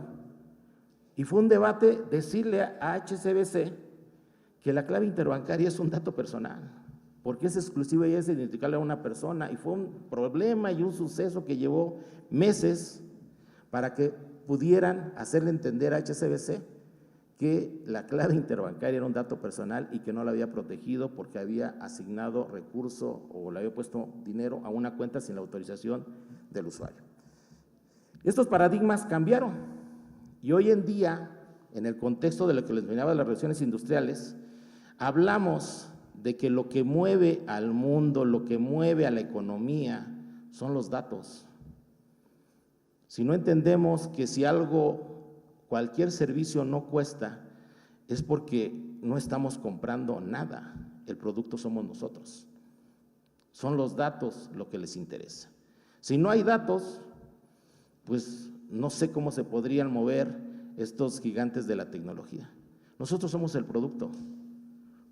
y fue un debate decirle a HSBC que la clave interbancaria es un dato personal, porque es exclusiva y es identificable a una persona, y fue un problema y un suceso que llevó meses para que pudieran hacerle entender a HSBC que la clave interbancaria era un dato personal y que no la había protegido porque había asignado recurso o le había puesto dinero a una cuenta sin la autorización del usuario. Estos paradigmas cambiaron y hoy en día, en el contexto de lo que les mencionaba de las revoluciones industriales, hablamos de que lo que mueve al mundo, lo que mueve a la economía son los datos. Si no entendemos que si cualquier servicio no cuesta, es porque no estamos comprando nada, el producto somos nosotros. Son los datos lo que les interesa. Si no hay datos, pues no sé cómo se podrían mover estos gigantes de la tecnología. Nosotros somos el producto.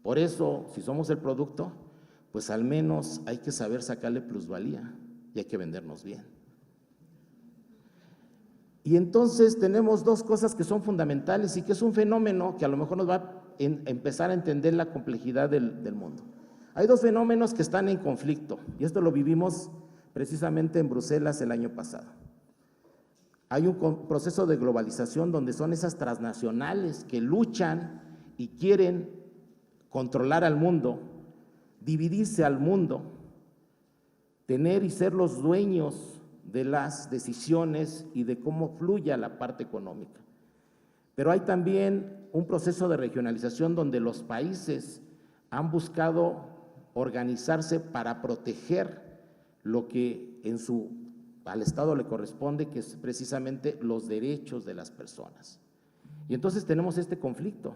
Por eso, si somos el producto, pues al menos hay que saber sacarle plusvalía y hay que vendernos bien. Y entonces tenemos dos cosas que son fundamentales y que es un fenómeno que a lo mejor nos va a empezar a entender la complejidad del mundo. Hay dos fenómenos que están en conflicto y esto lo vivimos precisamente en Bruselas el año pasado. Hay un proceso de globalización donde son esas transnacionales que luchan y quieren controlar al mundo, dividirse al mundo, tener y ser los dueños de las decisiones y de cómo fluya la parte económica. Pero hay también un proceso de regionalización donde los países han buscado organizarse para proteger lo que al Estado le corresponde, que es precisamente los derechos de las personas. Y entonces tenemos este conflicto,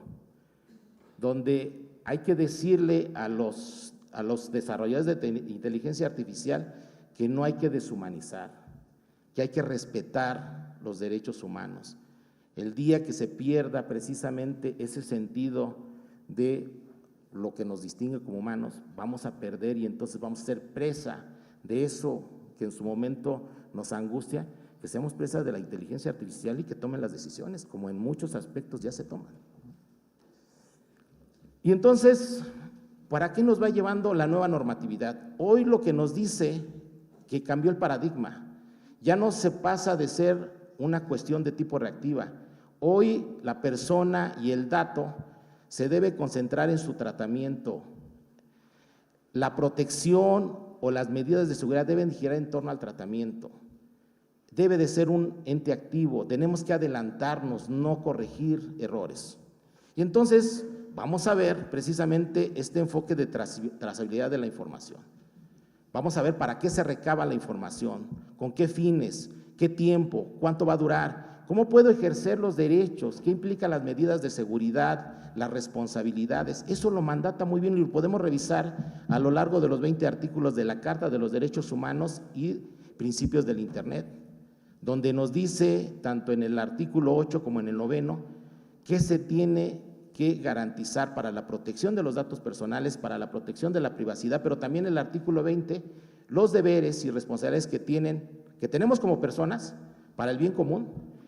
donde hay que decirle a los desarrolladores de inteligencia artificial que no hay que deshumanizar, que hay que respetar los derechos humanos. El día que se pierda precisamente ese sentido de lo que nos distingue como humanos, vamos a perder y entonces vamos a ser presa de eso que en su momento nos angustia, que seamos presas de la inteligencia artificial y que tomen las decisiones, como en muchos aspectos ya se toman. Y entonces, ¿para qué nos va llevando la nueva normatividad? Hoy lo que nos dice que cambió el paradigma, ya no se pasa de ser una cuestión de tipo reactiva. Hoy la persona y el dato se debe concentrar en su tratamiento. La protección o las medidas de seguridad deben girar en torno al tratamiento. debe de ser un ente activo, tenemos que adelantarnos, no corregir errores. Y entonces vamos a ver precisamente este enfoque de trazabilidad de la información. Vamos a ver para qué se recaba la información, con qué fines, qué tiempo, cuánto va a durar, cómo puedo ejercer los derechos, qué implican las medidas de seguridad, las responsabilidades. Eso lo mandata muy bien y lo podemos revisar a lo largo de los 20 artículos de la Carta de los Derechos Humanos y Principios del Internet, donde nos dice, tanto en el artículo 8 como en el 9, qué se tiene que garantizar para la protección de los datos personales, para la protección de la privacidad, pero también el artículo 20, los deberes y responsabilidades que tenemos como personas para el bien común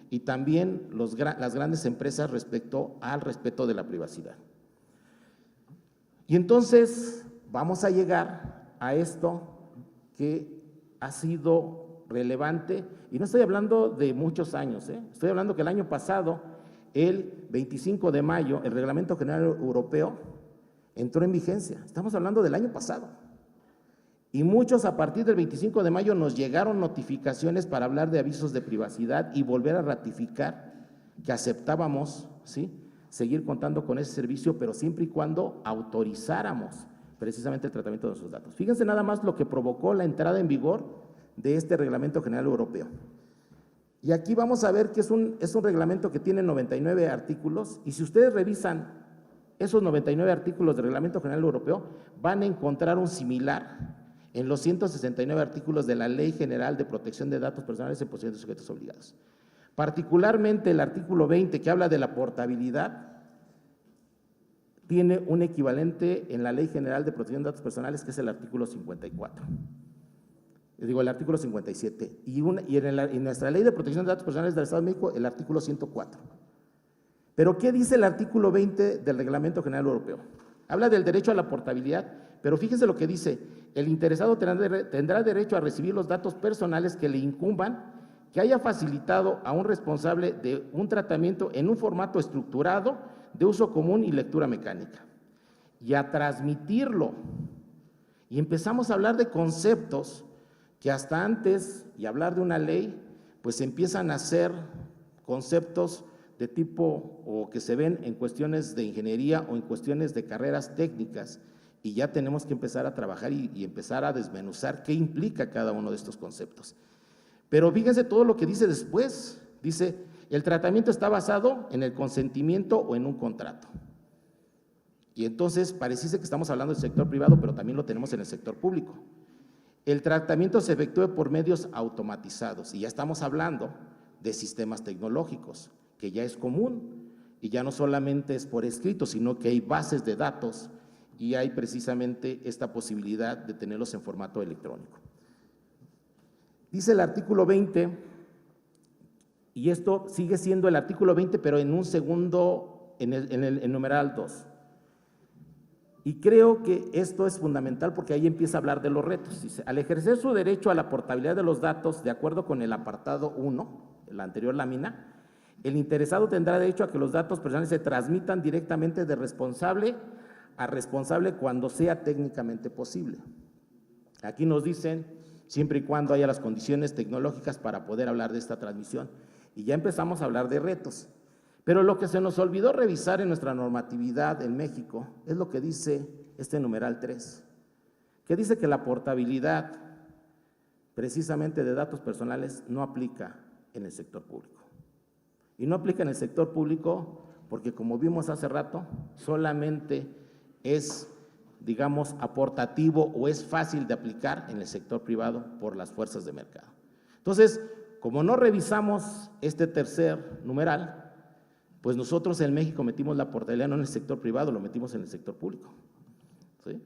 y también las grandes empresas respecto al respeto de la privacidad. Y entonces vamos a llegar a esto que ha sido relevante, y no estoy hablando de muchos años, estoy hablando que el año pasado, el 25 de mayo, el Reglamento General Europeo entró en vigencia. Estamos hablando del año pasado. Y muchos a partir del 25 de mayo nos llegaron notificaciones para hablar de avisos de privacidad y volver a ratificar que aceptábamos, ¿sí?, seguir contando con ese servicio, pero siempre y cuando autorizáramos precisamente el tratamiento de nuestros datos. Fíjense nada más lo que provocó la entrada en vigor de este Reglamento General Europeo. Y aquí vamos a ver que es un reglamento que tiene 99 artículos, y si ustedes revisan esos 99 artículos del Reglamento General Europeo, van a encontrar un similar en los 169 artículos de la Ley General de Protección de Datos Personales en posesión de sujetos obligados. Particularmente el artículo 20, que habla de la portabilidad, tiene un equivalente en la Ley General de Protección de Datos Personales, que es el artículo 54. El artículo 57, y en nuestra Ley de Protección de Datos Personales del Estado de México, el artículo 104. Pero ¿qué dice el artículo 20 del Reglamento General Europeo? Habla del derecho a la portabilidad, pero fíjense lo que dice: el interesado tendrá derecho a recibir los datos personales que le incumban, que haya facilitado a un responsable de un tratamiento en un formato estructurado, de uso común y lectura mecánica, y a transmitirlo. Y empezamos a hablar de conceptos que hasta antes, y hablar de una ley, pues empiezan a ser conceptos de tipo, o que se ven en cuestiones de ingeniería o en cuestiones de carreras técnicas, y ya tenemos que empezar a trabajar y empezar a desmenuzar qué implica cada uno de estos conceptos. Pero fíjense todo lo que dice después. Dice, el tratamiento está basado en el consentimiento o en un contrato. Y entonces pareciese que estamos hablando del sector privado, pero también lo tenemos en el sector público. El tratamiento se efectúe por medios automatizados, y ya estamos hablando de sistemas tecnológicos, que ya es común, y ya no solamente es por escrito, sino que hay bases de datos y hay precisamente esta posibilidad de tenerlos en formato electrónico. Dice el artículo 20, y esto sigue siendo el artículo 20, pero en un segundo, en el numeral 2. Y creo que esto es fundamental porque ahí empieza a hablar de los retos. Dice, al ejercer su derecho a la portabilidad de los datos, de acuerdo con el apartado 1, la anterior lámina, el interesado tendrá derecho a que los datos personales se transmitan directamente de responsable a responsable cuando sea técnicamente posible. Aquí nos dicen, siempre y cuando haya las condiciones tecnológicas para poder hablar de esta transmisión. Y ya empezamos a hablar de retos. Pero lo que se nos olvidó revisar en nuestra normatividad en México es lo que dice este numeral 3, que dice que la portabilidad precisamente de datos personales no aplica en el sector público. Y no aplica en el sector público porque, como vimos hace rato, solamente es, digamos, aportativo o es fácil de aplicar en el sector privado por las fuerzas de mercado. Entonces, como no revisamos este tercer numeral, pues nosotros en México metimos la portabilidad no en el sector privado, lo metimos en el sector público. ¿Sí?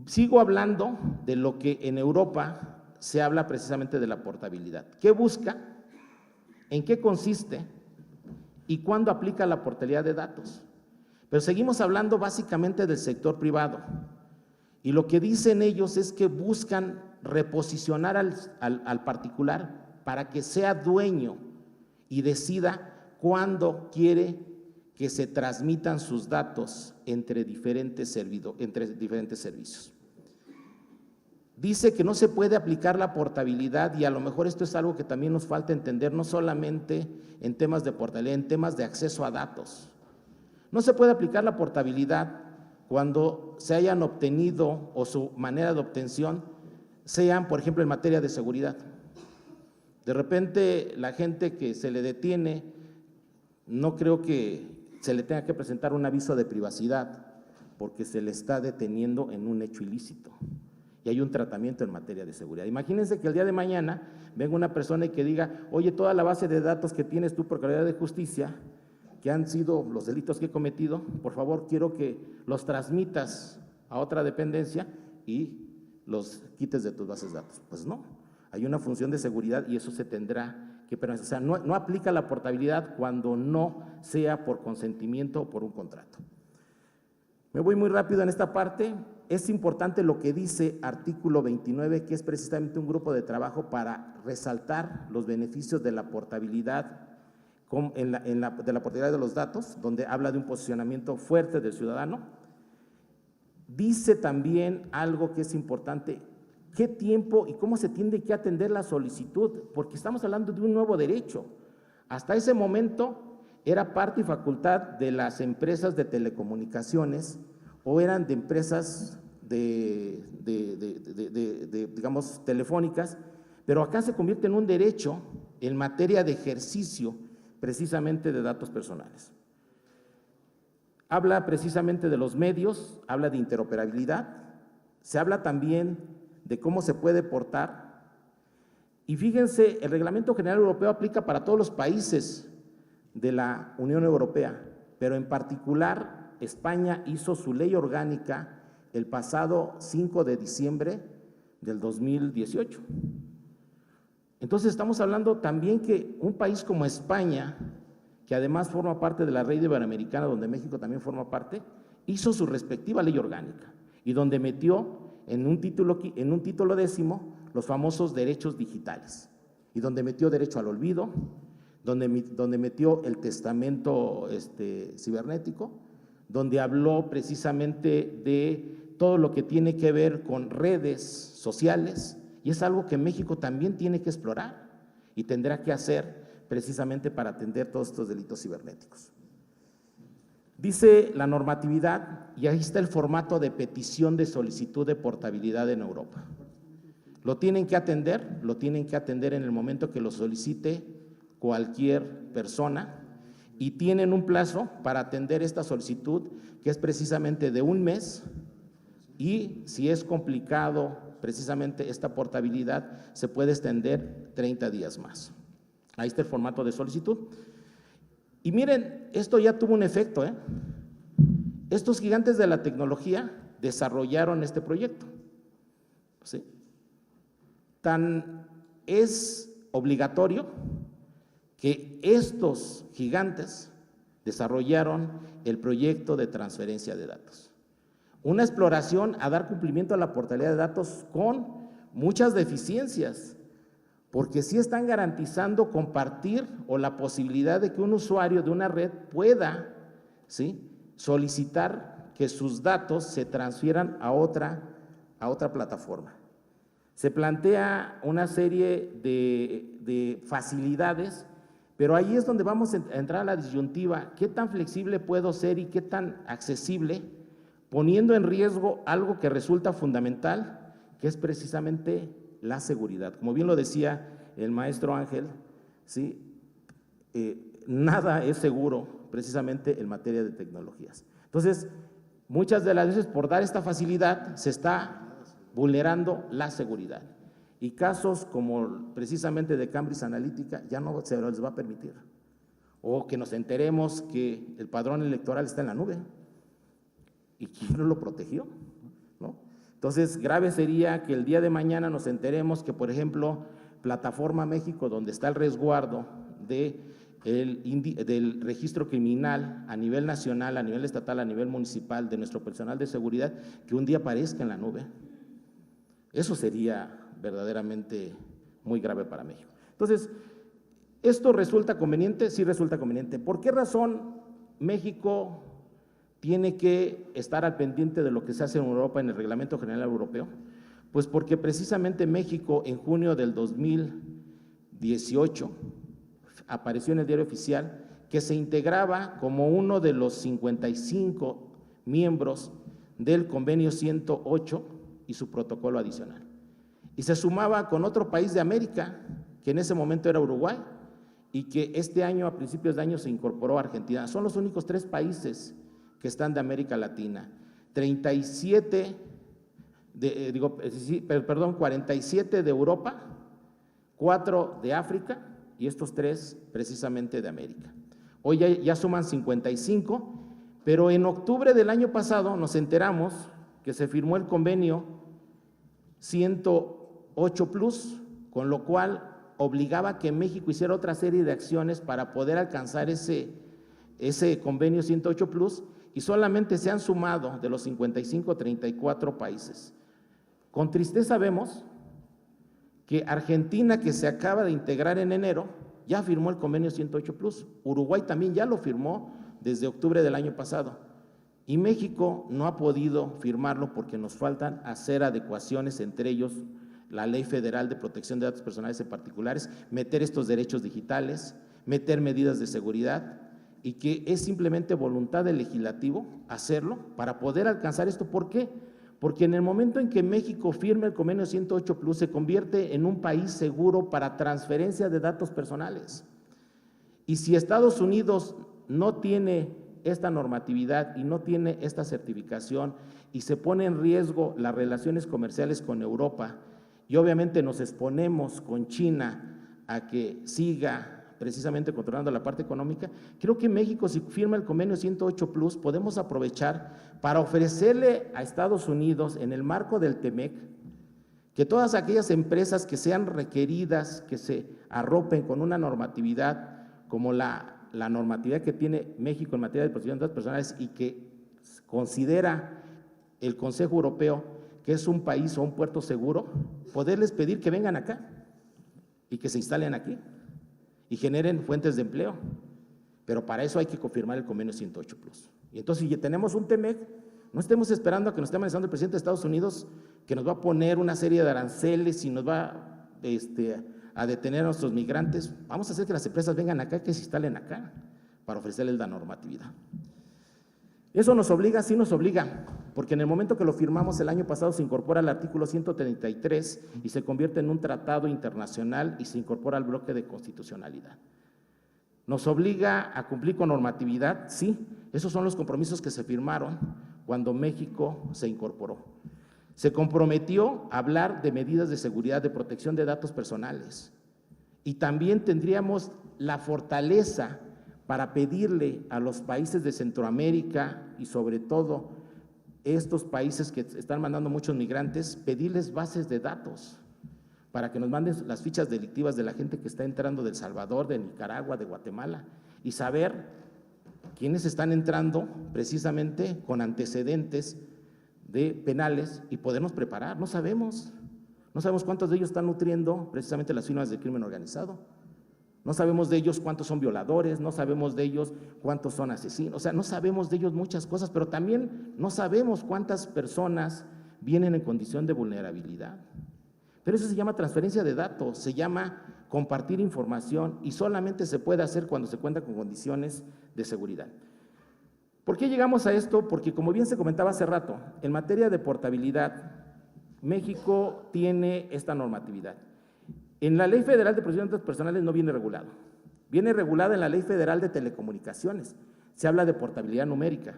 Sigo hablando de lo que en Europa se habla precisamente de la portabilidad. ¿Qué busca? ¿En qué consiste? ¿Y cuándo aplica la portabilidad de datos? Pero seguimos hablando básicamente del sector privado. Y lo que dicen ellos es que buscan reposicionar al particular para que sea dueño y decida cuándo quiere que se transmitan sus datos entre diferentes servicios. dice que no se puede aplicar la portabilidad, y a lo mejor esto es algo que también nos falta entender, no solamente en temas de portabilidad, en temas de acceso a datos. No se puede aplicar la portabilidad cuando se hayan obtenido o su manera de obtención sean, por ejemplo, en materia de seguridad. De repente, la gente que se le detiene, no creo que se le tenga que presentar un aviso de privacidad, porque se le está deteniendo en un hecho ilícito y hay un tratamiento en materia de seguridad. Imagínense que el día de mañana venga una persona y que diga, oye, toda la base de datos que tienes tú, Procuraduría de Justicia, que han sido los delitos que he cometido, por favor, quiero que los transmitas a otra dependencia y los quites de tus bases de datos. Pues no, hay una función de seguridad y eso se tendrá que permanecer. O sea, no aplica la portabilidad cuando no sea por consentimiento o por un contrato. Me voy muy rápido en esta parte. Es importante lo que dice artículo 29, que es precisamente un grupo de trabajo para resaltar los beneficios de la portabilidad, de la portabilidad de los datos, donde habla de un posicionamiento fuerte del ciudadano. Dice también algo que es importante, qué tiempo y cómo se tiene que atender la solicitud, porque estamos hablando de un nuevo derecho. Hasta ese momento era parte y facultad de las empresas de telecomunicaciones o eran de empresas digamos, telefónicas, pero acá se convierte en un derecho en materia de ejercicio precisamente de datos personales. Habla precisamente de los medios, habla de interoperabilidad, se habla también de cómo se puede portar, y fíjense, el Reglamento General Europeo aplica para todos los países de la Unión Europea, pero en particular España hizo su ley orgánica el pasado 5 de diciembre del 2018. Entonces estamos hablando también que un país como España, que además forma parte de la red iberoamericana, donde México también forma parte, hizo su respectiva ley orgánica y donde metió en un título décimo los famosos derechos digitales y donde metió derecho al olvido, donde metió el testamento cibernético, donde habló precisamente de todo lo que tiene que ver con redes sociales, y es algo que México también tiene que explorar y tendrá que hacer precisamente para atender todos estos delitos cibernéticos. Dice la normatividad, y ahí está el formato de petición de solicitud de portabilidad en Europa. Lo tienen que atender en el momento que lo solicite cualquier persona, y tienen un plazo para atender esta solicitud que es precisamente de un mes, y si es complicado precisamente esta portabilidad se puede extender 30 días más. Ahí está el formato de solicitud. Y miren, esto ya tuvo un efecto, ¿eh? Estos gigantes de la tecnología desarrollaron este proyecto, ¿sí? Tan es obligatorio que estos gigantes desarrollaron el proyecto de transferencia de datos. Una exploración a dar cumplimiento a la portabilidad de datos con muchas deficiencias, porque sí están garantizando compartir o la posibilidad de que un usuario de una red pueda, ¿sí?, solicitar que sus datos se transfieran a otra plataforma. Se plantea una serie de facilidades, pero ahí es donde vamos a entrar a la disyuntiva, ¿qué tan flexible puedo ser y qué tan accesible, poniendo en riesgo algo que resulta fundamental, que es precisamente la seguridad? Como bien lo decía el maestro Ángel, ¿sí? Nada es seguro precisamente en materia de tecnologías. Entonces, muchas de las veces por dar esta facilidad se está vulnerando la seguridad. Y casos como precisamente de Cambridge Analytica ya no se les va a permitir. O que nos enteremos que el padrón electoral está en la nube. ¿Y quién no lo protegió? ¿No? Entonces, grave sería que el día de mañana nos enteremos que, por ejemplo, Plataforma México, donde está el resguardo del registro criminal a nivel nacional, a nivel estatal, a nivel municipal, de nuestro personal de seguridad, que un día aparezca en la nube. Eso sería verdaderamente muy grave para México. Entonces, ¿esto resulta conveniente? Sí resulta conveniente. ¿Por qué razón México tiene que estar al pendiente de lo que se hace en Europa en el Reglamento General Europeo? Pues porque precisamente México en junio del 2018 apareció en el Diario Oficial que se integraba como uno de los 55 miembros del Convenio 108 y su protocolo adicional. Y se sumaba con otro país de América, que en ese momento era Uruguay, y que este año, a principios de año, se incorporó a Argentina. Son los únicos 3 países que están de América Latina. 47 de Europa, 4 de África y estos 3 precisamente de América. Hoy ya suman 55, pero en octubre del año pasado nos enteramos que se firmó el convenio 108 Plus, con lo cual obligaba a que México hiciera otra serie de acciones para poder alcanzar ese convenio 108 Plus, y solamente se han sumado de los 55, 34 países. Con tristeza vemos que Argentina, que se acaba de integrar en enero, ya firmó el convenio 108 Plus. Uruguay también ya lo firmó desde octubre del año pasado. Y México no ha podido firmarlo porque nos faltan hacer adecuaciones, entre ellos la Ley Federal de Protección de Datos Personales y Particulares, meter estos derechos digitales, meter medidas de seguridad, y que es simplemente voluntad del legislativo hacerlo para poder alcanzar esto. ¿Por qué? Porque en el momento en que México firme el convenio 108 Plus, se convierte en un país seguro para transferencia de datos personales. Y si Estados Unidos no tiene esta normatividad y no tiene esta certificación, y se pone en riesgo las relaciones comerciales con Europa, y obviamente nos exponemos con China a que siga precisamente controlando la parte económica, creo que México, si firma el convenio 108 Plus, podemos aprovechar para ofrecerle a Estados Unidos, en el marco del TEMEC, que todas aquellas empresas que sean requeridas, que se arropen con una normatividad como la normatividad que tiene México en materia de protección de datos personales y que considera el Consejo Europeo que es un país o un puerto seguro, poderles pedir que vengan acá y que se instalen aquí y generen fuentes de empleo. Pero para eso hay que confirmar el convenio 108 Plus. Y entonces, si tenemos un TEMEC, no estemos esperando a que nos esté manejando el presidente de Estados Unidos, que nos va a poner una serie de aranceles y nos va a detener a nuestros migrantes. Vamos a hacer que las empresas vengan acá, que se instalen acá, para ofrecerles la normatividad. Eso nos obliga, sí nos obliga, porque en el momento que lo firmamos el año pasado se incorpora el artículo 133 y se convierte en un tratado internacional y se incorpora al bloque de constitucionalidad. ¿Nos obliga a cumplir con normatividad? Sí, esos son los compromisos que se firmaron cuando México se incorporó. Se comprometió a hablar de medidas de seguridad, de protección de datos personales, y también tendríamos la fortaleza para pedirle a los países de Centroamérica y sobre todo estos países que están mandando muchos migrantes, pedirles bases de datos para que nos manden las fichas delictivas de la gente que está entrando de El Salvador, de Nicaragua, de Guatemala, y saber quiénes están entrando precisamente con antecedentes de penales y podernos preparar. No sabemos cuántos de ellos están nutriendo precisamente las firmas del crimen organizado. No sabemos de ellos cuántos son violadores, no sabemos de ellos cuántos son asesinos, o sea, no sabemos de ellos muchas cosas, pero también no sabemos cuántas personas vienen en condición de vulnerabilidad. Pero eso se llama transferencia de datos, se llama compartir información, y solamente se puede hacer cuando se cuenta con condiciones de seguridad. ¿Por qué llegamos a esto? Porque, como bien se comentaba hace rato, en materia de portabilidad, México tiene esta normatividad. En la Ley Federal de Protección de Datos Personales no viene regulado. Viene regulada en la Ley Federal de Telecomunicaciones. Se habla de portabilidad numérica.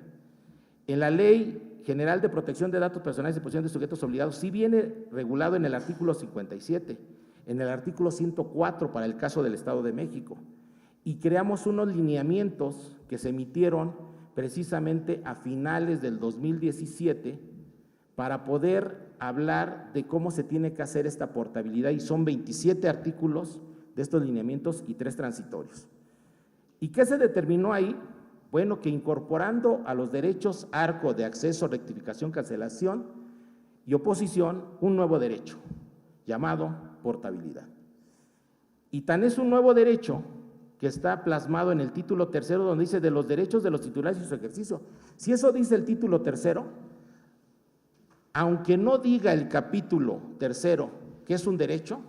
En la Ley General de Protección de Datos Personales y Protección de Sujetos Obligados sí viene regulado en el artículo 57, en el artículo 104 para el caso del Estado de México. Y creamos unos lineamientos que se emitieron precisamente a finales del 2017 para poder hablar de cómo se tiene que hacer esta portabilidad, y son 27 artículos de estos lineamientos y 3 transitorios. ¿Y qué se determinó ahí? Bueno, que incorporando a los derechos ARCO de acceso, rectificación, cancelación y oposición, un nuevo derecho llamado portabilidad. Y tan es un nuevo derecho que está plasmado en el título tercero, donde dice de los derechos de los titulares y su ejercicio. Si eso dice el título tercero, aunque no diga el capítulo tercero que es un derecho,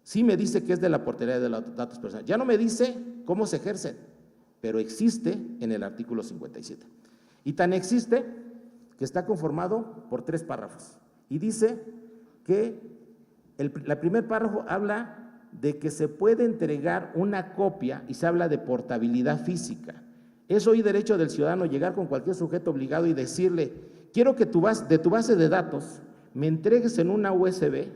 sí me dice que es de la portabilidad de los datos personales. Ya no me dice cómo se ejercen, pero existe en el artículo 57. Y tan existe que está conformado por 3 párrafos. Y dice que el primer párrafo habla de que se puede entregar una copia y se habla de portabilidad física. Es hoy derecho del ciudadano llegar con cualquier sujeto obligado y decirle: quiero que de tu base de datos me entregues en una USB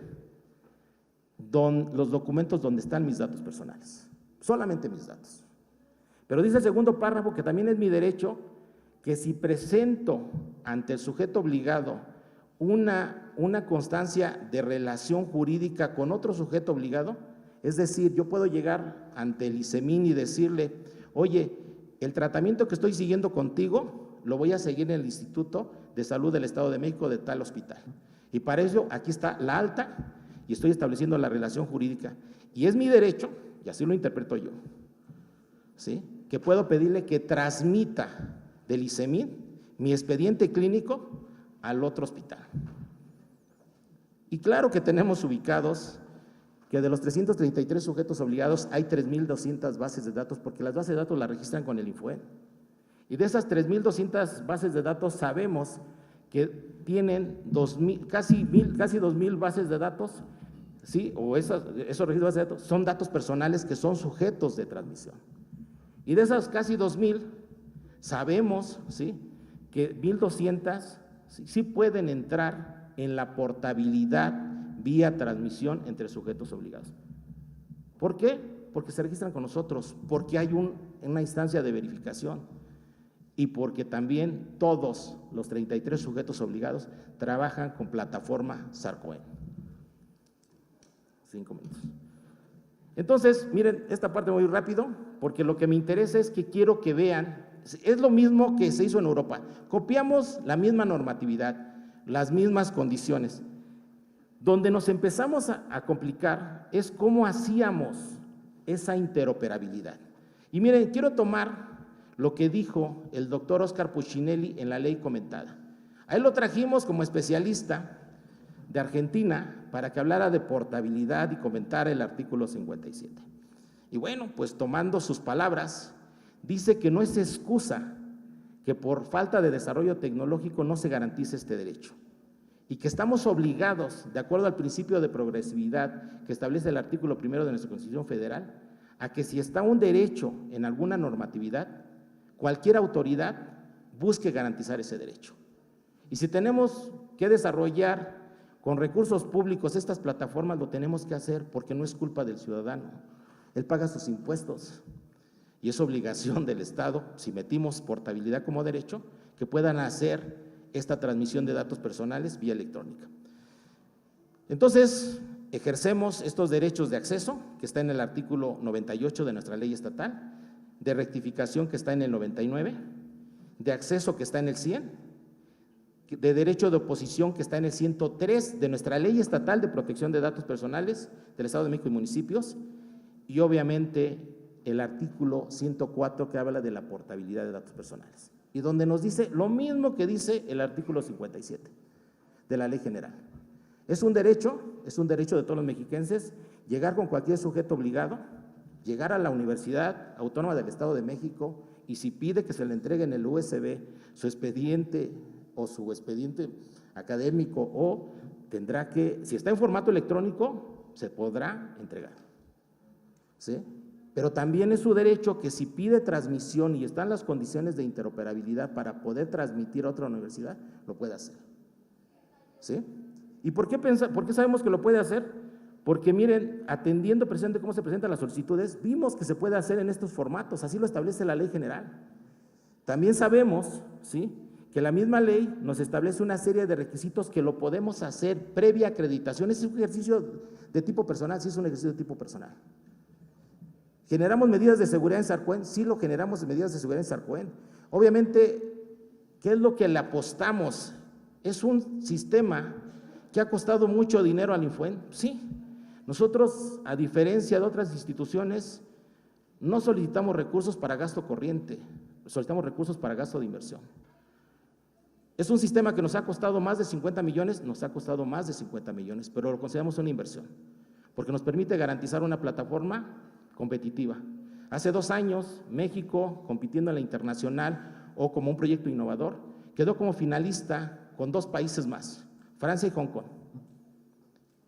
los documentos donde están mis datos personales, solamente mis datos. Pero dice el segundo párrafo que también es mi derecho que si presento ante el sujeto obligado una constancia de relación jurídica con otro sujeto obligado, es decir, yo puedo llegar ante el ICEMIN y decirle: oye, el tratamiento que estoy siguiendo contigo lo voy a seguir en el Instituto de Salud del Estado de México de tal hospital. Y para eso aquí está la alta y estoy estableciendo la relación jurídica. Y es mi derecho, y así lo interpreto yo, ¿sí?, que puedo pedirle que transmita del ICEMIN mi expediente clínico al otro hospital. Y claro que tenemos ubicados que de los 333 sujetos obligados hay 3,200 bases de datos, porque las bases de datos las registran con el Infuen. Y de esas 3,200 bases de datos sabemos que tienen casi 2,000 bases de datos, ¿sí? O esos registros de bases de datos son datos personales que son sujetos de transmisión. Y de esas casi 2,000 sabemos, ¿sí?, que 1,200 sí pueden entrar en la portabilidad vía transmisión entre sujetos obligados. ¿Por qué? Porque se registran con nosotros, porque hay una instancia de verificación y porque también todos los 33 sujetos obligados trabajan con plataforma Sarcoen. 5 minutos. Entonces, miren, esta parte muy rápido, porque lo que me interesa es que quiero que vean, es lo mismo que se hizo en Europa. Copiamos la misma normatividad, las mismas condiciones. Donde nos empezamos a complicar es cómo hacíamos esa interoperabilidad. Y miren, quiero tomar lo que dijo el doctor Oscar Puccinelli en la ley comentada. A él lo trajimos como especialista de Argentina para que hablara de portabilidad y comentara el artículo 57. Y bueno, pues tomando sus palabras, dice que no es excusa que por falta de desarrollo tecnológico no se garantice este derecho y que estamos obligados, de acuerdo al principio de progresividad que establece el artículo 1 de nuestra Constitución Federal, a que si está un derecho en alguna normatividad, cualquier autoridad busque garantizar ese derecho. Y si tenemos que desarrollar con recursos públicos estas plataformas, lo tenemos que hacer porque no es culpa del ciudadano. Él paga sus impuestos y es obligación del Estado, si metimos portabilidad como derecho, que puedan hacer esta transmisión de datos personales vía electrónica. Entonces, ejercemos estos derechos de acceso, que está en el artículo 98 de nuestra ley estatal, de rectificación que está en el 99, de acceso que está en el 100, de derecho de oposición que está en el 103 de nuestra ley estatal de protección de datos personales del Estado de México y municipios, y obviamente el artículo 104 que habla de la portabilidad de datos personales, y donde nos dice lo mismo que dice el artículo 57 de la Ley General. Es un derecho de todos los mexiquenses llegar con cualquier sujeto obligado, llegar a la Universidad Autónoma del Estado de México y si pide que se le entregue en el USB su expediente o su expediente académico, o tendrá que, si está en formato electrónico, se podrá entregar, ¿sí? Pero también es su derecho que si pide transmisión y están las condiciones de interoperabilidad para poder transmitir a otra universidad, lo puede hacer, ¿sí? ¿Y por qué sabemos que lo puede hacer? Porque miren, atendiendo precisamente cómo se presentan las solicitudes, vimos que se puede hacer en estos formatos, así lo establece la Ley General. También sabemos, ¿sí?, que la misma ley nos establece una serie de requisitos que lo podemos hacer previa acreditación. Es un ejercicio de tipo personal, sí es un ejercicio de tipo personal. ¿Generamos medidas de seguridad en Sarcoen? Sí lo generamos medidas de seguridad en Sarcoen. Obviamente, ¿qué es lo que le apostamos? Es un sistema que ha costado mucho dinero al Infuen, sí. Nosotros, a diferencia de otras instituciones, no solicitamos recursos para gasto corriente, solicitamos recursos para gasto de inversión. Es un sistema que nos ha costado más de 50 millones, pero lo consideramos una inversión, porque nos permite garantizar una plataforma competitiva. Hace 2 años, México, compitiendo en la internacional o como un proyecto innovador, quedó como finalista con 2 países más, Francia y Hong Kong.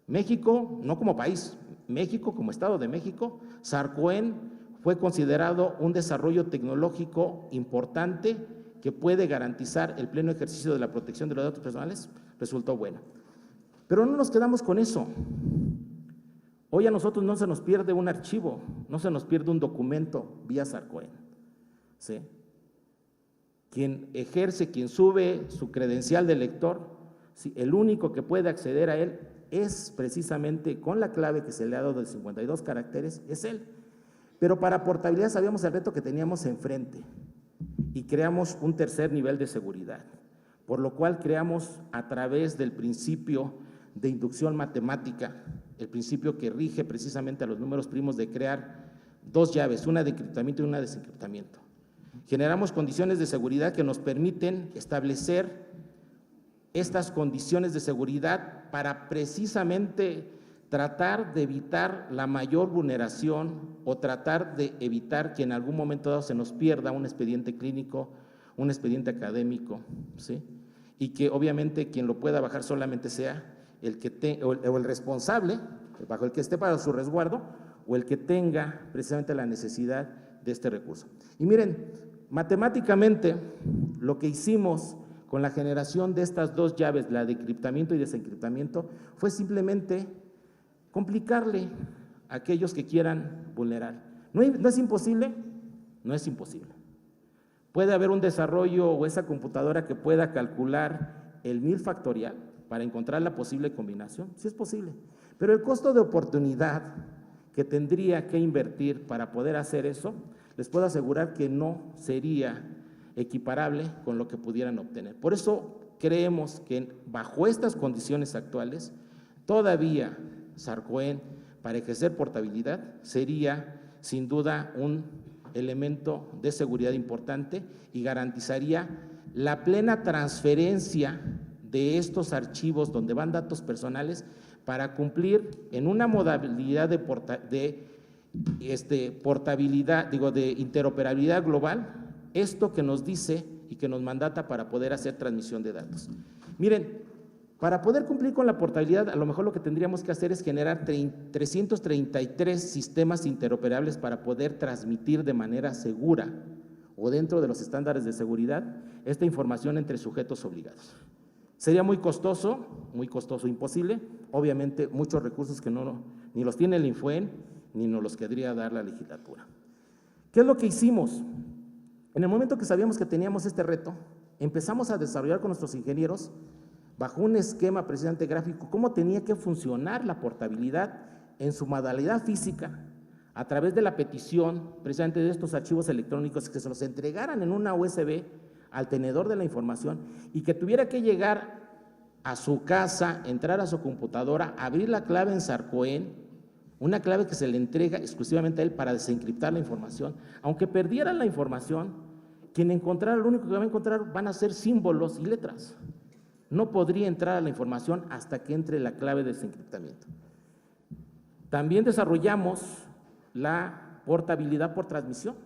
México, no como país, México como Estado de México, Sarcoen fue considerado un desarrollo tecnológico importante que puede garantizar el pleno ejercicio de la protección de los datos personales, resultó bueno. Pero no nos quedamos con eso. Hoy a nosotros no se nos pierde un archivo, no se nos pierde un documento vía Sarcoen, ¿sí? Quien ejerce, quien sube su credencial de lector, ¿sí? El único que puede acceder a él es precisamente con la clave que se le ha dado de 52 caracteres, es él. Pero para portabilidad sabíamos el reto que teníamos enfrente y creamos un tercer nivel de seguridad, por lo cual creamos a través del principio de inducción matemática, el principio que rige precisamente a los números primos, de crear 2 llaves, una de encriptamiento y una de desencriptamiento. Generamos condiciones de seguridad que nos permiten establecer estas condiciones de seguridad para precisamente tratar de evitar la mayor vulneración o tratar de evitar que en algún momento dado se nos pierda un expediente clínico, un expediente académico, ¿sí? Y que obviamente quien lo pueda bajar solamente sea el que o el responsable, bajo el que esté para su resguardo, o el que tenga precisamente la necesidad de este recurso. Y miren, matemáticamente lo que hicimos con la generación de estas 2 llaves, la de encriptamiento y desencriptamiento, fue simplemente complicarle a aquellos que quieran vulnerar. ¿No es imposible? No es imposible. Puede haber un desarrollo o esa computadora que pueda calcular el 1000 factorial para encontrar la posible combinación. Sí es posible, pero el costo de oportunidad que tendría que invertir para poder hacer eso, les puedo asegurar que no sería equiparable con lo que pudieran obtener. Por eso creemos que bajo estas condiciones actuales, todavía Sarcoen, para ejercer portabilidad, sería sin duda un elemento de seguridad importante y garantizaría la plena transferencia de estos archivos donde van datos personales para cumplir en una modalidad de portabilidad, de interoperabilidad global, esto que nos dice y que nos mandata para poder hacer transmisión de datos. Miren, para poder cumplir con la portabilidad, a lo mejor lo que tendríamos que hacer es generar 333 sistemas interoperables para poder transmitir de manera segura o dentro de los estándares de seguridad esta información entre sujetos obligados. Sería muy costoso, imposible, obviamente muchos recursos que ni los tiene el Infuen ni nos los querría dar la legislatura. ¿Qué es lo que hicimos? En el momento que sabíamos que teníamos este reto, empezamos a desarrollar con nuestros ingenieros, bajo un esquema precisamente gráfico, cómo tenía que funcionar la portabilidad en su modalidad física, a través de la petición precisamente de estos archivos electrónicos que se los entregaran en una USB al tenedor de la información y que tuviera que llegar a su casa, entrar a su computadora, abrir la clave en Sarcoen, una clave que se le entrega exclusivamente a él para desencriptar la información. Aunque perdieran la información, quien encontrara, lo único que va a encontrar van a ser símbolos y letras. No podría entrar a la información hasta que entre la clave de desencriptamiento. También desarrollamos la portabilidad por transmisión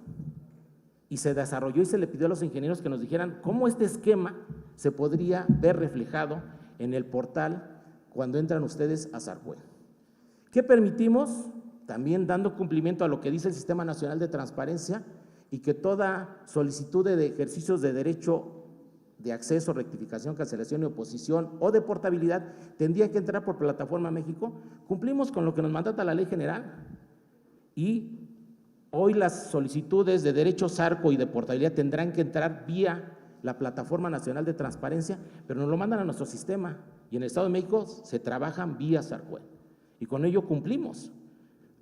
y se desarrolló y se le pidió a los ingenieros que nos dijeran cómo este esquema se podría ver reflejado en el portal cuando entran ustedes a Sarcoen. ¿Qué permitimos? También dando cumplimiento a lo que dice el Sistema Nacional de Transparencia y que toda solicitud de ejercicios de derecho de acceso, rectificación, cancelación y oposición o de portabilidad tendría que entrar por Plataforma México. Cumplimos con lo que nos mandata la Ley General y hoy las solicitudes de derecho Sarco y de portabilidad tendrán que entrar vía la Plataforma Nacional de Transparencia, pero nos lo mandan a nuestro sistema y en el Estado de México se trabajan vía Sarcoen y con ello cumplimos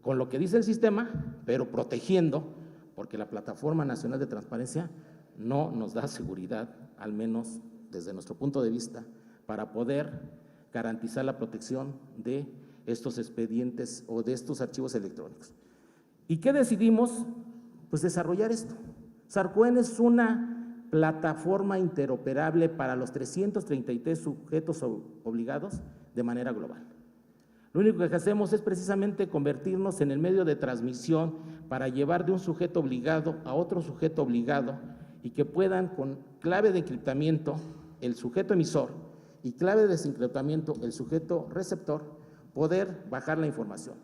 con lo que dice el sistema, pero protegiendo, porque la Plataforma Nacional de Transparencia no nos da seguridad, al menos desde nuestro punto de vista, para poder garantizar la protección de estos expedientes o de estos archivos electrónicos. ¿Y qué decidimos? Pues desarrollar esto. Sarcoen es una plataforma interoperable para los 333 sujetos obligados de manera global. Lo único que hacemos es precisamente convertirnos en el medio de transmisión para llevar de un sujeto obligado a otro sujeto obligado y que puedan con clave de encriptamiento el sujeto emisor y clave de desencriptamiento el sujeto receptor poder bajar la información.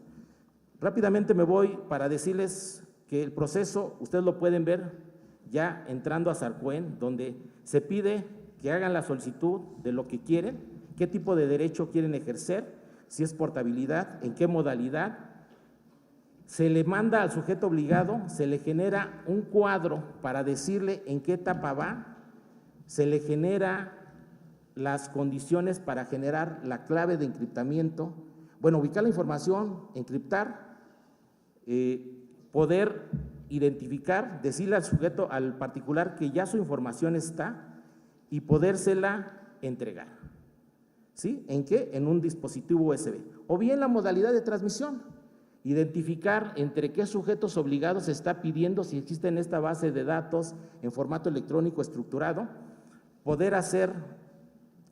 Rápidamente me voy para decirles que el proceso, ustedes lo pueden ver ya entrando a Sarcuen, donde se pide que hagan la solicitud de lo que quieren, qué tipo de derecho quieren ejercer, si es portabilidad, en qué modalidad. Se le manda al sujeto obligado, se le genera un cuadro para decirle en qué etapa va, se le genera las condiciones para generar la clave de encriptamiento, bueno, ubicar la información, encriptar, poder identificar, decirle al sujeto, al particular que ya su información está y podérsela entregar. ¿Sí? ¿En qué? En un dispositivo USB. O bien la modalidad de transmisión, identificar entre qué sujetos obligados se está pidiendo, si existe en esta base de datos en formato electrónico estructurado, poder hacer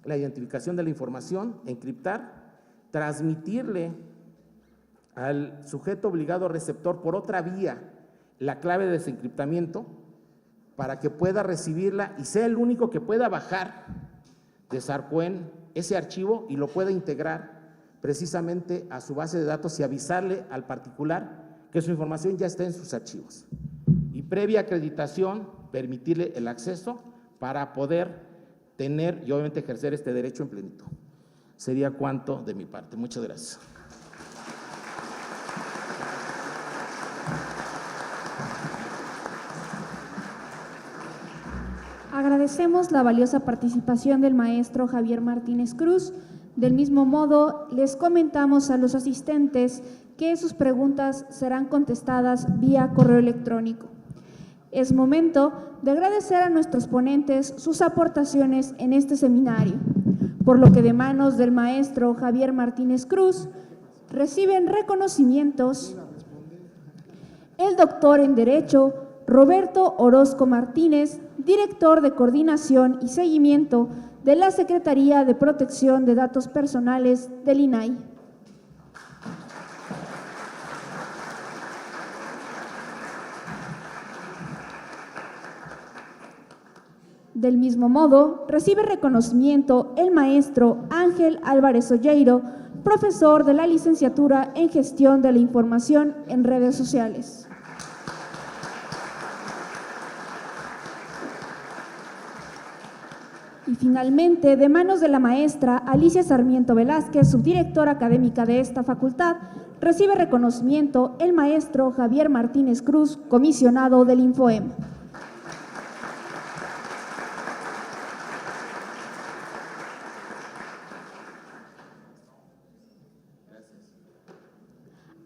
la identificación de la información, encriptar, transmitirle al sujeto obligado receptor por otra vía la clave de desencriptamiento para que pueda recibirla y sea el único que pueda bajar de Sarcuen ese archivo y lo pueda integrar precisamente a su base de datos y avisarle al particular que su información ya está en sus archivos. Y previa acreditación, permitirle el acceso para poder tener y obviamente ejercer este derecho en plenitud. Sería cuanto de mi parte. Muchas gracias. Agradecemos la valiosa participación del maestro Javier Martínez Cruz. Del mismo modo, les comentamos a los asistentes que sus preguntas serán contestadas vía correo electrónico. Es momento de agradecer a nuestros ponentes sus aportaciones en este seminario, por lo que de manos del maestro Javier Martínez Cruz reciben reconocimientos el doctor en Derecho Roberto Orozco Martínez, director de Coordinación y Seguimiento de la Secretaría de Protección de Datos Personales del INAI. Del mismo modo, recibe reconocimiento el maestro Ángel Álvarez Solleiro, profesor de la Licenciatura en Gestión de la Información en Redes Sociales. Y finalmente, de manos de la maestra Alicia Sarmiento Velázquez, subdirectora académica de esta facultad, recibe reconocimiento el maestro Javier Martínez Cruz, comisionado del INFOEM.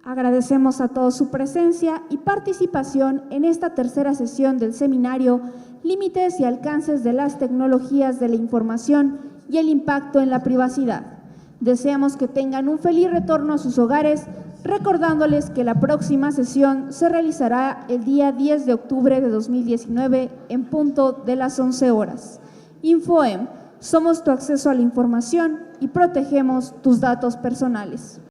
Agradecemos a todos su presencia y participación en esta tercera sesión del seminario Límites y alcances de las tecnologías de la información y el impacto en la privacidad. Deseamos que tengan un feliz retorno a sus hogares, recordándoles que la próxima sesión se realizará el día 10 de octubre de 2019 en punto de las 11 horas. INFOEM, somos tu acceso a la información y protegemos tus datos personales.